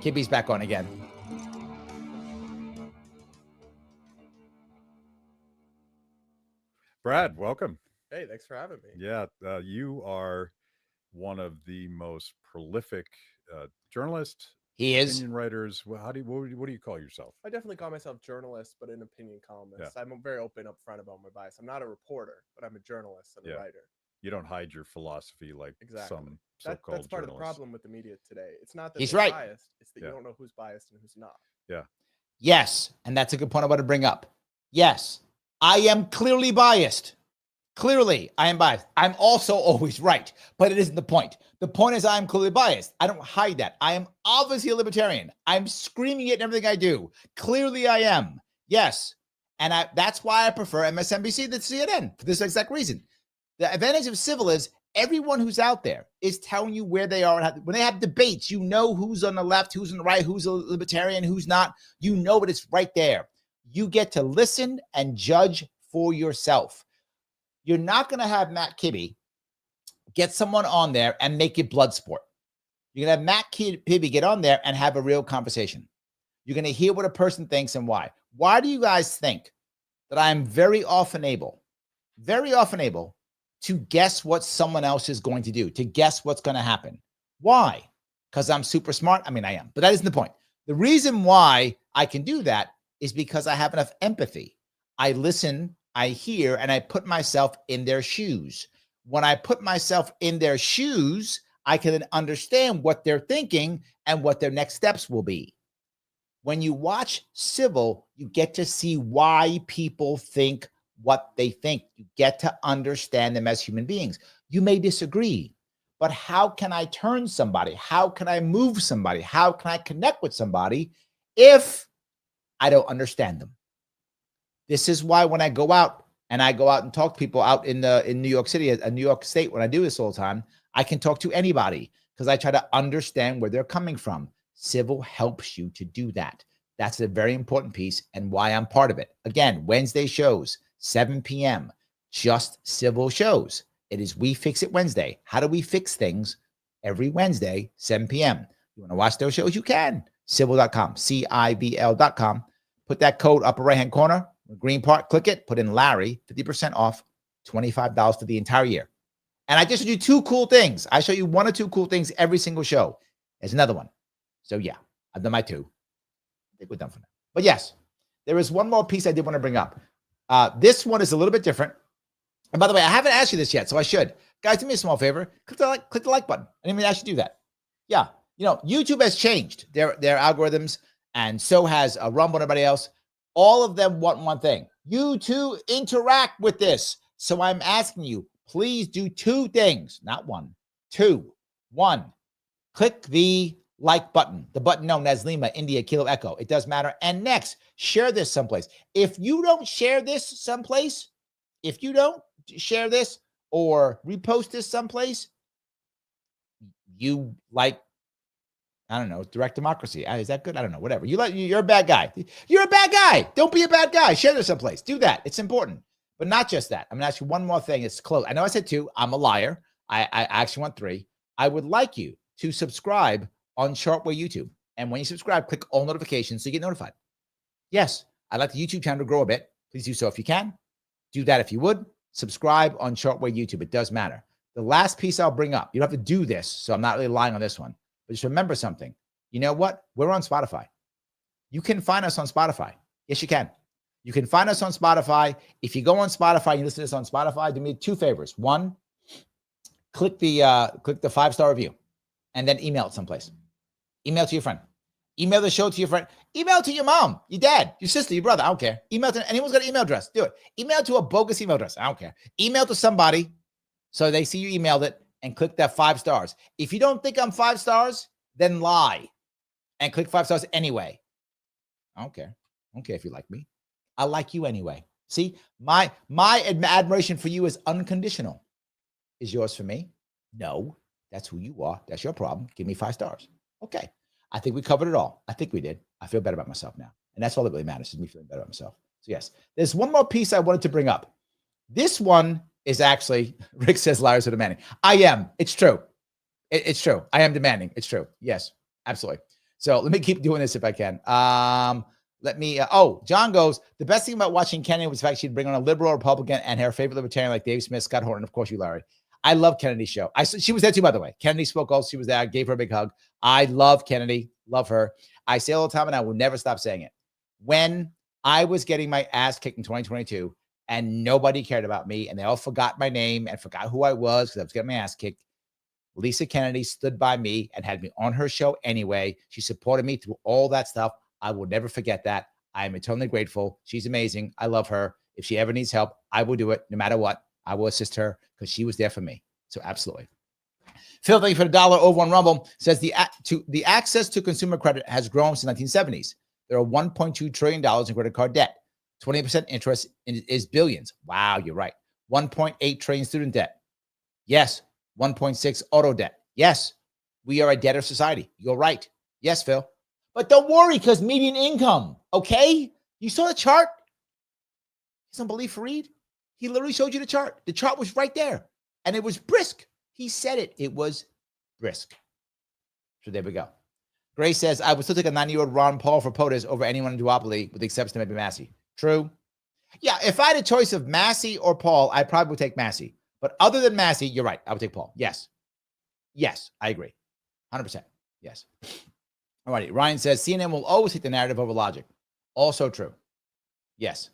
Kibby's back on again. Brad, welcome. Hey, thanks for having me. Yeah, you are one of the most prolific journalists. He is. Opinion writers. Well, what do you call yourself? I definitely call myself journalist, but an opinion columnist. Yeah. I'm very open up front about my bias. I'm not a reporter, but I'm a journalist and a writer. You don't hide your philosophy like some so-called That's part journalists. of the problem with the media today. It's not that he's they're right. biased. It's that you don't know who's biased and who's not. Yeah. Yes, and that's a good point I want to bring up. Yes, I am clearly biased. Clearly, I am biased. I'm also always right, but it isn't the point. The point is I'm clearly biased. I don't hide that. I am obviously a libertarian. I'm screaming it in everything I do. Clearly, I am. Yes, and that's why I prefer MSNBC than CNN for this exact reason. The advantage of Civil is everyone who's out there is telling you where they are. And when they have debates, you know who's on the left, who's on the right, who's a libertarian, who's not. You know it. It's right there. You get to listen and judge for yourself. You're not going to have Matt Kibbe get someone on there and make it blood sport. You're going to have Matt Kibbe get on there and have a real conversation. You're going to hear what a person thinks and why. Why do you guys think that I am very often able to guess what someone else is going to do, to guess what's going to happen? Why? Because I'm super smart? I mean, I am, but that isn't the point. The reason why I can do that is because I have enough empathy. I listen, I hear, and I put myself in their shoes. When I put myself in their shoes, I can then understand what they're thinking and what their next steps will be. When you watch Civil, you get to see why people think what they think. You get to understand them as human beings. You may disagree, but how can I turn somebody? How can I move somebody? How can I connect with somebody if I don't understand them? This is why when I go out and talk to people out in New York City, New York State, when I do this all the time, I can talk to anybody because I try to understand where they're coming from. Civil helps you to do that. That's a very important piece and why I'm part of it. Again, Wednesday shows, 7 p.m., just Civil shows. It is We Fix It Wednesday. How do we fix things? Every Wednesday, 7 p.m. You want to watch those shows? You can. Civil.com, CIVL.com. Put that code upper right-hand corner, green part, click it, put in Larry, 50% off, $25 for the entire year. And I just showed you two cool things. I show you one or two cool things every single show. There's another one. So yeah, I've done my 2. I think we're done for now. But yes, there is one more piece I did want to bring up. This one is a little bit different. And by the way, I haven't asked you this yet, so I should. Guys, do me a small favor. Click the like button. I didn't even ask you to do that. Yeah, YouTube has changed their algorithms, and so has Rumble and everybody else. All of them want one thing: you to interact with this. So I'm asking you, please do 2 things, not 1, 2. 1, click the like button, the button known as Lima, India, Kilo, Echo. It does matter. And next, share this someplace. If you don't share this someplace, if you don't share this or repost this someplace, you like, I don't know, direct democracy. Is that good? I don't know. Whatever. You're a bad guy. You're a bad guy. Don't be a bad guy. Share this someplace. Do that. It's important. But not just that. I'm going to ask you one more thing. It's close. I know I said 2. I'm a liar. I actually want 3. I would like you to subscribe on Sharpe YouTube. And when you subscribe, click all notifications so you get notified. Yes, I'd like the YouTube channel to grow a bit. Please do so if you can. Do that if you would. Subscribe on Sharpe YouTube. It does matter. The last piece I'll bring up, you don't have to do this, so I'm not really lying on this one. But just remember something. You know what? We're on Spotify. You can find us on Spotify. Yes, you can. You can find us on Spotify. If you go on Spotify and you listen to this on Spotify, do me 2 favors. 1, click the 5-star review and then email it someplace. Email it to your friend. Email the show to your friend. Email it to your mom, your dad, your sister, your brother. I don't care. Email to anyone's got an email address. Do it. Email to a bogus email address. I don't care. Email to somebody so they see you emailed it and click that 5 stars. If you don't think I'm 5 stars, then lie and click 5 stars anyway. I don't care. I don't care if you like me. I like you anyway. See, my admiration for you is unconditional. Is yours for me? No. That's who you are. That's your problem. Give me 5 stars. Okay. I think we covered it all. I think we did. I feel better about myself now. And that's all that really matters, is me feeling better about myself. So yes, there's one more piece I wanted to bring up. This one is actually, Rick says liars are demanding. I am. It's true. It's true. I am demanding. It's true. Yes, absolutely. So let me keep doing this if I can. John goes, the best thing about watching Kennedy was the fact she'd bring on a liberal Republican and her favorite libertarian like Dave Smith, Scott Horton, of course you, Larry. I love Kennedy's show. She was there too, by the way. Kennedy spoke also. She was there. I gave her a big hug. I love Kennedy. Love her. I say all the time, and I will never stop saying it. When I was getting my ass kicked in 2022, and nobody cared about me, and they all forgot my name and forgot who I was because I was getting my ass kicked, Lisa Kennedy stood by me and had me on her show anyway. She supported me through all that stuff. I will never forget that. I am eternally grateful. She's amazing. I love her. If she ever needs help, I will do it no matter what. I will assist her because she was there for me. So absolutely. Phil, thank you for the $1 over on Rumble. Says the access to consumer credit has grown since the 1970s. There are $1.2 trillion in credit card debt. 20% interest is billions. Wow, you're right. 1.8 trillion student debt. Yes. 1.6 auto debt. Yes. We are a debtor society. You're right. Yes, Phil. But don't worry, because median income, okay? You saw the chart? Some belief, Fareed? He literally showed you the chart. The chart was right there. And it was brisk. He said it. It was brisk. So there we go. Grace says, I would still take a 90-year-old Ron Paul for POTUS over anyone in duopoly, with the exception of maybe Massey. True. Yeah, if I had a choice of Massey or Paul, I probably would take Massey. But other than Massey, you're right. I would take Paul. Yes. Yes, I agree. 100%. Yes. All righty. Ryan says, CNN will always take the narrative over logic. Also true. Yes.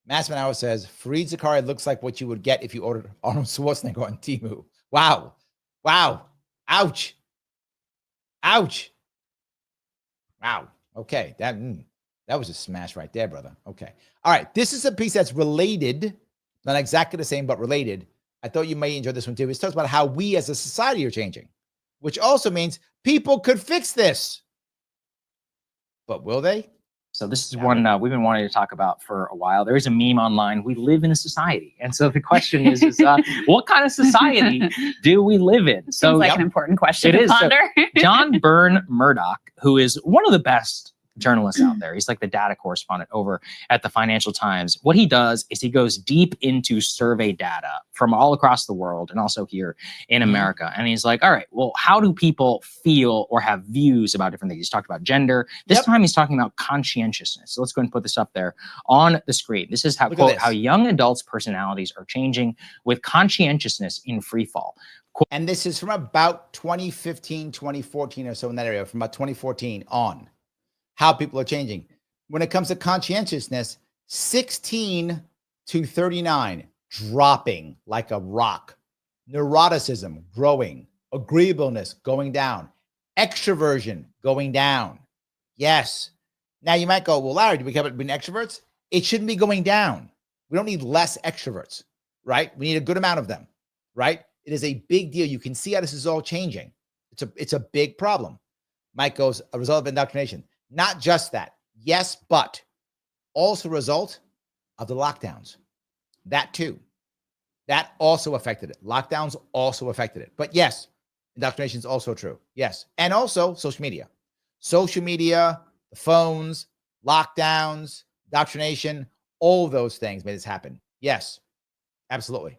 Massman Hour says, Fareed Zakaria looks like what you would get if you ordered Arnold Schwarzenegger on Temu. Wow. Wow. Ouch. Ouch. Wow. Okay. That was a smash right there, brother. Okay. All right. This is a piece that's related, not exactly the same, but related. I thought you may enjoy this one too. It talks about how we as a society are changing, which also means people could fix this. But will they? So this is one we've been wanting to talk about for a while. There is a meme online. We live in a society. And so the question is what kind of society do we live in? So seems like an important question to ponder. So John Byrne Murdoch, who is one of the best journalists out there. He's like the data correspondent over at the Financial Times. What he does is he goes deep into survey data from all across the world and also here in America. And he's like, all right, well, how do people feel or have views about different things? He's talked about gender. This time he's talking about conscientiousness. So let's go ahead and put this up there on the screen. This is how, quote, how young adults' personalities are changing with conscientiousness in free fall. And this is from about 2015, 2014 or so, in that area, from about 2014 on, how people are changing. When it comes to conscientiousness, 16 to 39, dropping like a rock. Neuroticism growing. Agreeableness going down. Extroversion going down. Yes. Now you might go, well, Larry, do we have it being extroverts? It shouldn't be going down. We don't need less extroverts, right? We need a good amount of them, right? It is a big deal. You can see how this is all changing. It's a big problem. Mike goes, a result of indoctrination. Not just that. Yes, but also a result of the lockdowns. That too. That also affected it. Lockdowns also affected it. But yes, indoctrination is also true. Yes. And also social media. Social media, the phones, lockdowns, indoctrination, all those things made this happen. Yes, absolutely.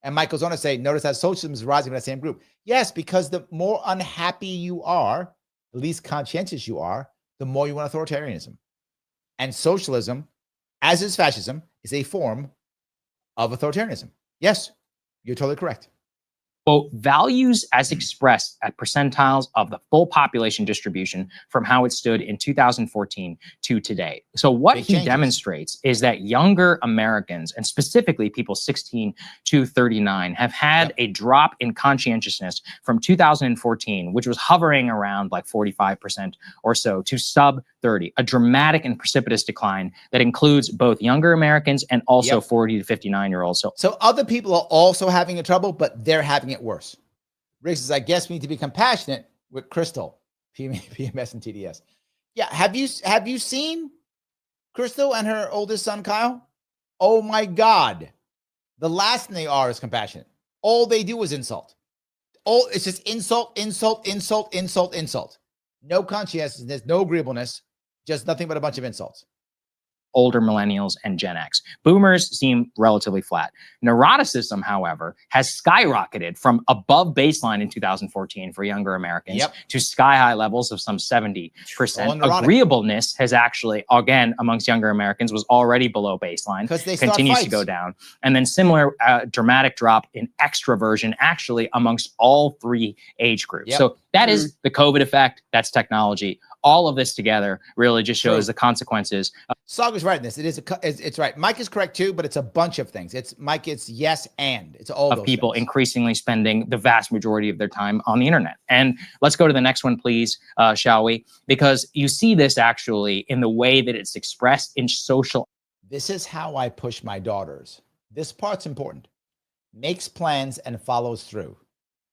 And Mike goes on to say, notice that socialism is rising in that same group. Yes, because the more unhappy you are, the least conscientious you are, the more you want authoritarianism. And socialism, as is fascism, is a form of authoritarianism. Yes, you're totally correct. Quote, values as expressed at percentiles of the full population distribution from how it stood in 2014 to today. So what he demonstrates is that younger Americans, and specifically people 16 to 39, have had a drop in conscientiousness from 2014, which was hovering around like 45% or so, to sub 30, a dramatic and precipitous decline that includes both younger Americans and also 40 to 59-year-olds. So other people are also having a trouble, but they're having it worse. Rick says, I guess we need to be compassionate with Crystal, PMS and TDS. Yeah, have you seen Crystal and her oldest son, Kyle? Oh my God. The last thing they are is compassionate. All they do is insult. It's just insult, insult, insult, insult, insult. No conscientiousness, no agreeableness, just nothing but a bunch of insults. Older millennials and Gen X. Boomers seem relatively flat. Neuroticism, however, has skyrocketed from above baseline in 2014 for younger Americans to sky-high levels of some 70%. Agreeableness has actually, again, amongst younger Americans, was already below baseline, continues to go down. And then similar dramatic drop in extroversion, actually, amongst all three age groups. So that is the COVID effect. That's technology. All of this together really just shows the consequences. Saga's right in this. It's right. Mike is correct too, but it's a bunch of things. It's Mike. It's yes, and it's all of people increasingly spending the vast majority of their time on the internet. And let's go to the next one, please, shall we? Because you see this actually in the way that it's expressed in social. This is how I push my daughters. This part's important. Makes plans and follows through.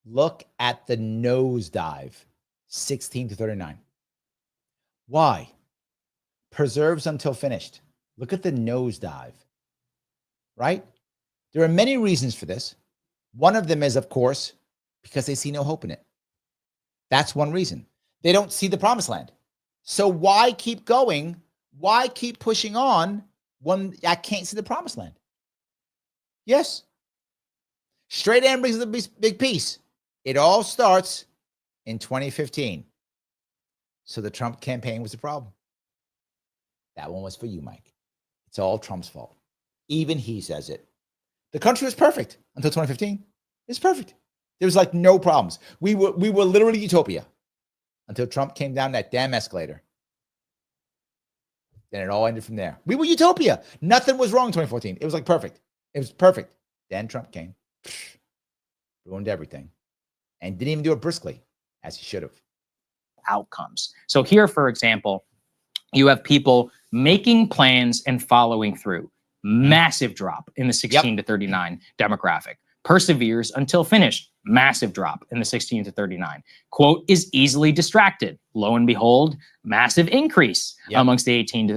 Look at the nosedive, 16 to 39. Why? Preserves until finished. Look at the nosedive, right? There are many reasons for this. One of them is, of course, because they see no hope in it. That's one reason. They don't see the promised land. So why keep going? Why keep pushing on when I can't see the promised land? Yes. Straight Aaron brings the big piece. It all starts in 2015. So the Trump campaign was the problem. That one was for you, Mike. It's all Trump's fault. Even he says it. The country was perfect until 2015. It's perfect. There was like no problems. We were literally utopia until Trump came down that damn escalator. Then it all ended from there. We were utopia. Nothing was wrong in 2014. It was like perfect. It was perfect. Then Trump came, ruined everything, and didn't even do it briskly as he should have. Outcomes. So here, for example, you have people making plans and following through. Massive drop in the 16 to 39 demographic. Perseveres until finished. Massive drop in the 16 to 39. Quote, is easily distracted. Lo and behold, massive increase amongst the 16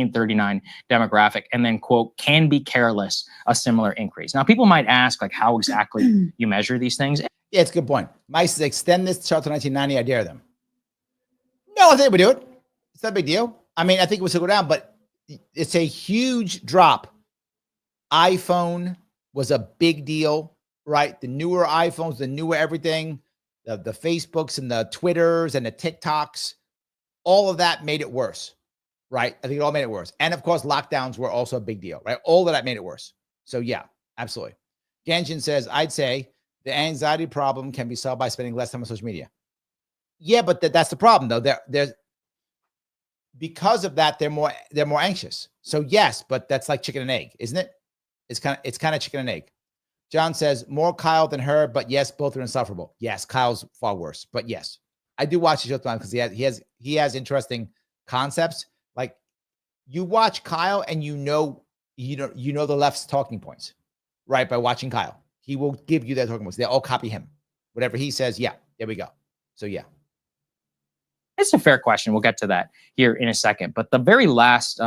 to 39 demographic. And then, quote, can be careless, a similar increase. Now, people might ask, like, how exactly you measure these things? Yeah, it's a good point. Mike says, extend this chart to 1990. I dare them. No, I think we do it. It's not a big deal. I mean, I think it will still go down, but it's a huge drop. iPhone was a big deal, right? The newer iPhones, the newer everything, the Facebooks and the Twitters and the TikToks, all of that made it worse, right? I think it all made it worse. And of course, lockdowns were also a big deal, right? All of that made it worse. So yeah, absolutely. Ganjin says, I'd say The anxiety problem can be solved by spending less time on social media. Yeah, but that's the problem, though. There's because of that, they're more anxious. So yes, but that's like chicken and egg, isn't it? It's kind of chicken and egg. John says more Kyle than her, but yes, both are insufferable. Yes, Kyle's far worse, but yes, I do watch the show because he has interesting concepts. Like you watch Kyle and you know the left's talking points, right? By watching Kyle, he will give you their talking points. They all copy him. Whatever he says, yeah, there we go. So yeah. It's a fair question. We'll get to that here in a second. But the very last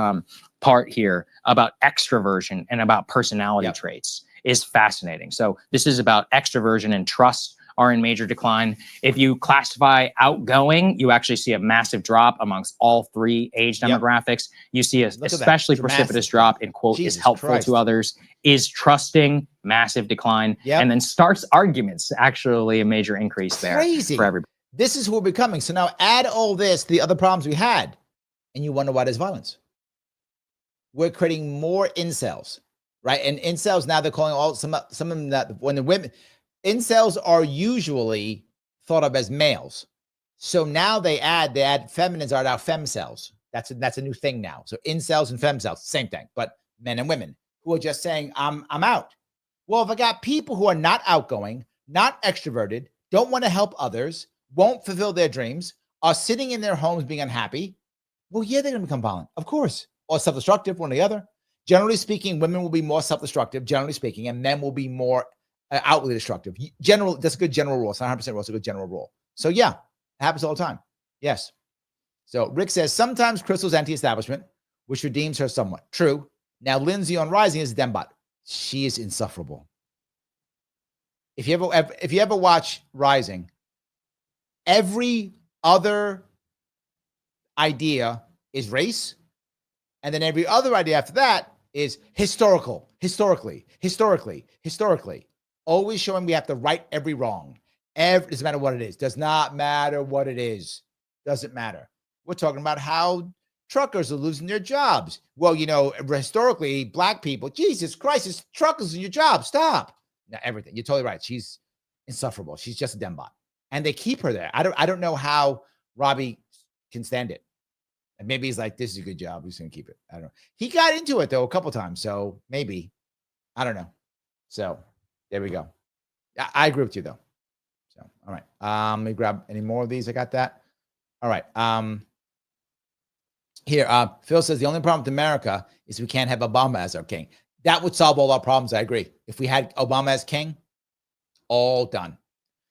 part here about extroversion and about personality traits is fascinating. So this is about extroversion and trust are in major decline. If you classify outgoing, you actually see a massive drop amongst all three age demographics. You see a especially precipitous drop in quote, is helpful to others, is trusting, massive decline, and then starts arguments, actually a major increase there for everybody. This is who we're becoming. So now add all this to the other problems we had, and you wonder why there's violence. We're creating more incels, right? And incels now they're calling some of them that when the women incels are usually thought of as males. So now they add feminines are now femcells. That's a new thing now. So incels and femcells, same thing, but men and women who are just saying I'm out. Well, if I got people who are not outgoing, not extroverted, don't want to help others, won't fulfill their dreams, are sitting in their homes being unhappy, well, yeah, they're going to become violent, of course, or self-destructive, one or the other. Generally speaking, women will be more self-destructive, generally speaking, and men will be more outwardly destructive. That's a good general rule. It's not 100% rule. It's a good general rule. So yeah, it happens all the time. Yes. So Rick says, sometimes Crystal's anti-establishment, which redeems her somewhat. True. Now, Lindsay on Rising is a dembot. She is insufferable. If you ever watch Rising, every other idea is race. And then every other idea after that is historically. Always showing we have to right every wrong. Doesn't matter what it is. Does not matter what it is. Doesn't matter. We're talking about how truckers are losing their jobs. Well, historically, black people, Jesus Christ, it's truckers losing your job. Stop. Now, everything. You're totally right. She's insufferable. She's just a dembot. And they keep her there. I don't know how Robbie can stand it. And maybe he's like, this is a good job. He's going to keep it. I don't know. He got into it, though, a couple times. So maybe. I don't know. So there we go. I agree with you, though. So, all right. Let me grab any more of these. I got that. All right. Here, Phil says the only problem with America is we can't have Obama as our king. That would solve all our problems. I agree. If we had Obama as king, all done.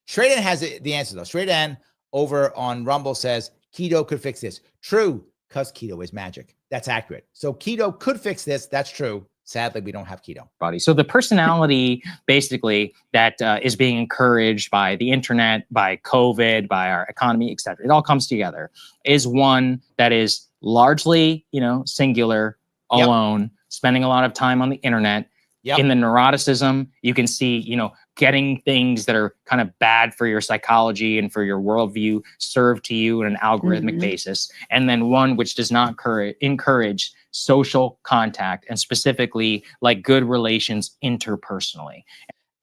Shradan has the answer, though. Shradan over on Rumble says keto could fix this. True, because keto is magic. That's accurate. So keto could fix this. That's true. Sadly, we don't have keto. So the personality basically that is being encouraged by the internet, by COVID, by our economy, et cetera, it all comes together, is one that is largely, singular, alone, spending a lot of time on the internet. In the neuroticism, you can see, getting things that are kind of bad for your psychology and for your worldview served to you on an algorithmic basis. And then one which does not encourage social contact and specifically like good relations interpersonally.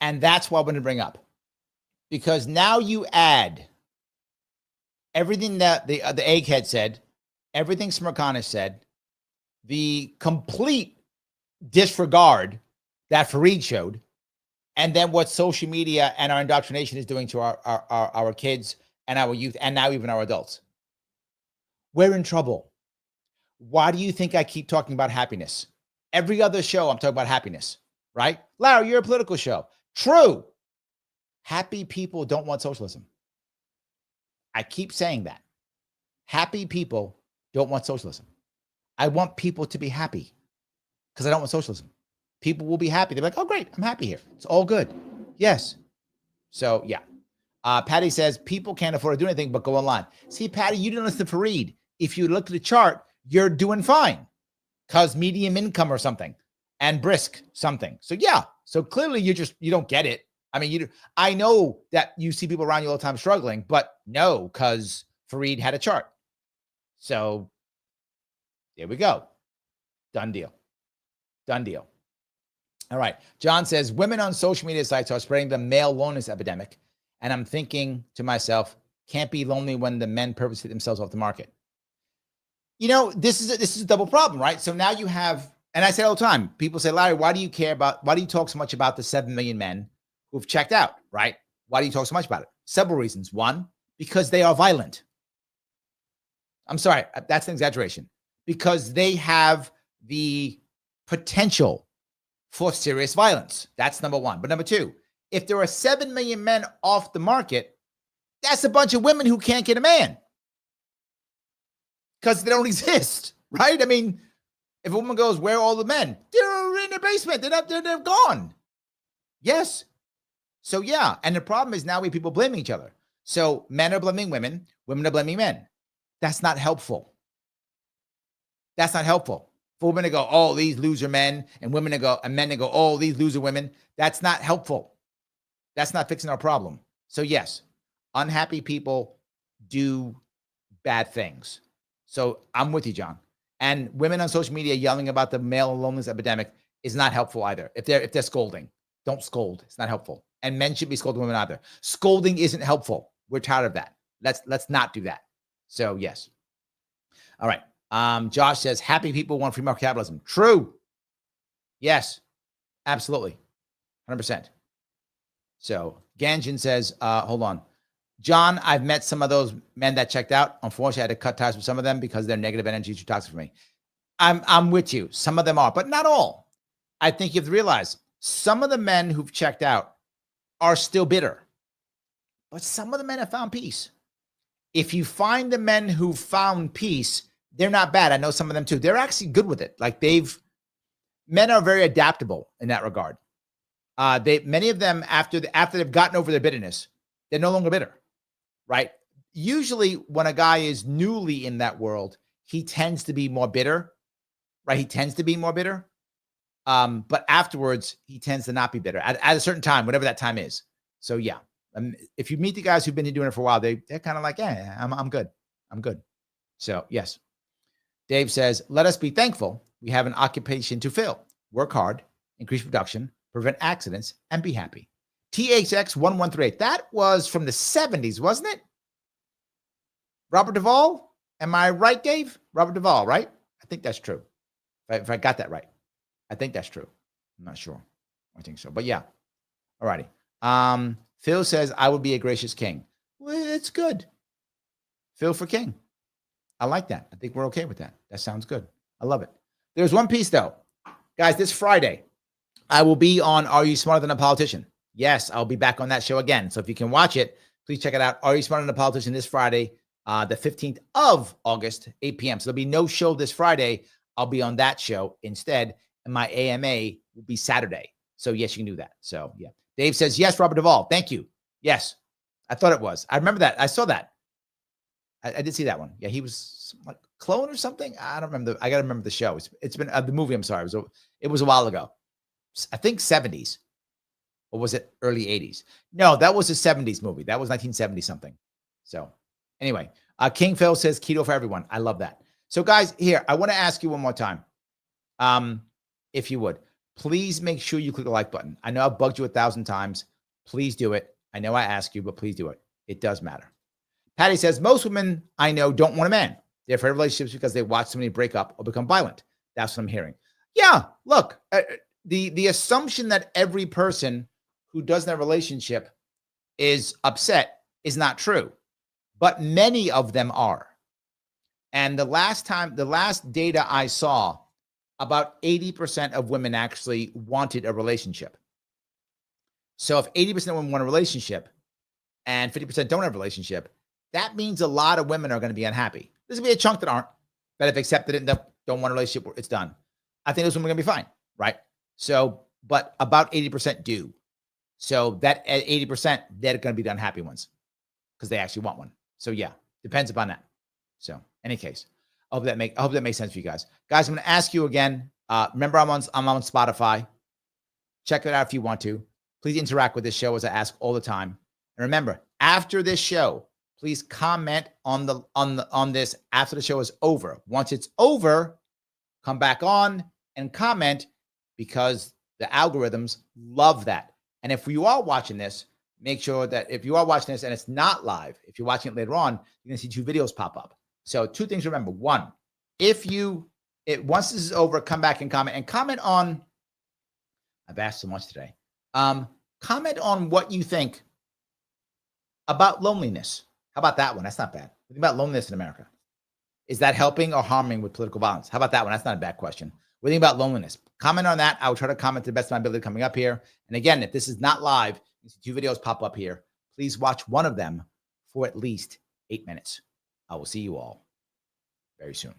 And that's what I'm going to bring up. Because now you add everything that the egghead said, everything Smirkanish said, the complete disregard that Fareed showed, and then what social media and our indoctrination is doing to our kids and our youth, and now even our adults. We're in trouble. Why do you think I keep talking about happiness? Every other show, I'm talking about happiness, right? Larry, you're a political show. True. Happy people don't want socialism. I keep saying that. Happy people don't want socialism. I want people to be happy because I don't want socialism. People will be happy. They're like, oh, great, I'm happy here. It's all good. Yes. So, yeah. Patty says, people can't afford to do anything but go online. See, Patty, you didn't listen to Fareed. If you look at the chart, you're doing fine because medium income or something and brisk something. So, yeah. So, clearly, you don't get it. I mean, I know that you see people around you all the time struggling, but no, because Fareed had a chart. So, there we go. Done deal. Done deal. All right. John says, women on social media sites are spreading the male loneliness epidemic. And I'm thinking to myself, can't be lonely when the men purposely themselves off the market. You know, this is a double problem, right? So now you have, and I say all the time, people say, Larry, why do you talk so much about the 7 million men who've checked out, right? Why do you talk so much about it? Several reasons. One, because they are violent. I'm sorry, that's an exaggeration. Because they have the potential for serious violence. That's number one. But number two, if there are 7 million men off the market, that's a bunch of women who can't get a man because they don't exist, right? I mean, if a woman goes, where are all the men? They're in their basement. They're gone. Yes. So yeah. And the problem is now we have people blaming each other. So men are blaming women. Women are blaming men. That's not helpful. That's not helpful. For women to go, oh, these loser men, and women to go, and men to go, oh, these loser women. That's not helpful. That's not fixing our problem. So yes, unhappy people do bad things. So I'm with you, John. And women on social media yelling about the male loneliness epidemic is not helpful either. If they're scolding, don't scold. It's not helpful. And men should be scolding women either. Scolding isn't helpful. We're tired of that. Let's not do that. So yes. All right. Josh says, happy people want free market capitalism. True. Yes, absolutely. 100%. So Ganjin says, hold on. John, I've met some of those men that checked out. Unfortunately, I had to cut ties with some of them because their negative energy is too toxic for me. I'm with you. Some of them are, but not all. I think you have to realize some of the men who've checked out are still bitter, but some of the men have found peace. If you find the men who found peace, they're not bad. I know some of them too. They're actually good with it. Like men are very adaptable in that regard. Many of them after they've gotten over their bitterness, they're no longer bitter, right? Usually when a guy is newly in that world, he tends to be more bitter, right? He tends to be more bitter. But afterwards, he tends to not be bitter at a certain time, whatever that time is. So yeah, if you meet the guys who've been doing it for a while, they're kind of like, yeah, I'm good. I'm good. So yes. Dave says, let us be thankful we have an occupation to fill. Work hard, increase production, prevent accidents, and be happy. THX1138. That was from the 70s, wasn't it? Robert Duvall? Am I right, Dave? Robert Duvall, right? I think that's true. If I got that right. I think that's true. I'm not sure. I think so. But yeah. All righty. Phil says, I would be a gracious king. Well, it's good. Phil for king. I like that. I think we're okay with that. That sounds good. I love it. There's one piece, though. Guys, this Friday, I will be on Are You Smarter Than a Politician? Yes, I'll be back on that show again. So if you can watch it, please check it out. Are You Smarter Than a Politician this Friday, the 15th of August, 8 p.m. So there'll be no show this Friday. I'll be on that show instead. And my AMA will be Saturday. So yes, you can do that. So yeah. Dave says, yes, Robert Duvall. Thank you. Yes. I thought it was. I remember that. I saw that. I did see that one. Yeah, he was like clone or something. I don't remember. I got to remember the show. It's been the movie. I'm sorry. It was a while ago. I think 70s. Or was it early 80s? No, that was a 70s movie. That was 1970 something. So anyway, King Phil says keto for everyone. I love that. So guys, here, I want to ask you one more time. If you would, please make sure you click the like button. I know I've bugged you 1,000 times. Please do it. I know I ask you, but please do it. It does matter. Patty says, most women I know don't want a man. They're afraid of relationships because they watch somebody break up or become violent. That's what I'm hearing. Yeah, look, the assumption that every person who doesn't have a relationship is upset is not true, but many of them are. And the last data I saw, about 80% of women actually wanted a relationship. So if 80% of women want a relationship and 50% don't have a relationship, that means a lot of women are going to be unhappy. There's going to be a chunk that aren't, that have accepted it and don't want a relationship, it's done. I think those women are going to be fine, right? So, but about 80% do. So that at 80%, they're going to be the unhappy ones because they actually want one. So yeah, depends upon that. So any case, I hope that makes sense for you guys. Guys, I'm going to ask you again. Remember, I'm on Spotify. Check it out if you want to. Please interact with this show as I ask all the time. And remember, after this show, please comment on this after the show is over. Once it's over, come back on and comment because The algorithms love that. And if you are watching this, make sure that if you are watching this and it's not live, if you're watching it later on, you're going to see 2 videos pop up. So 2 things to remember. 1, once this is over, come back and comment on, I've asked so much today. Comment on what you think about loneliness. How about that one? That's not bad. What do you think about loneliness in America? Is that helping or harming with political violence? How about that one? That's not a bad question. What do you think about loneliness? Comment on that. I will try to comment to the best of my ability coming up here. And again, if this is not live, you see 2 videos pop up here. Please watch one of them for at least 8 minutes. I will see you all very soon.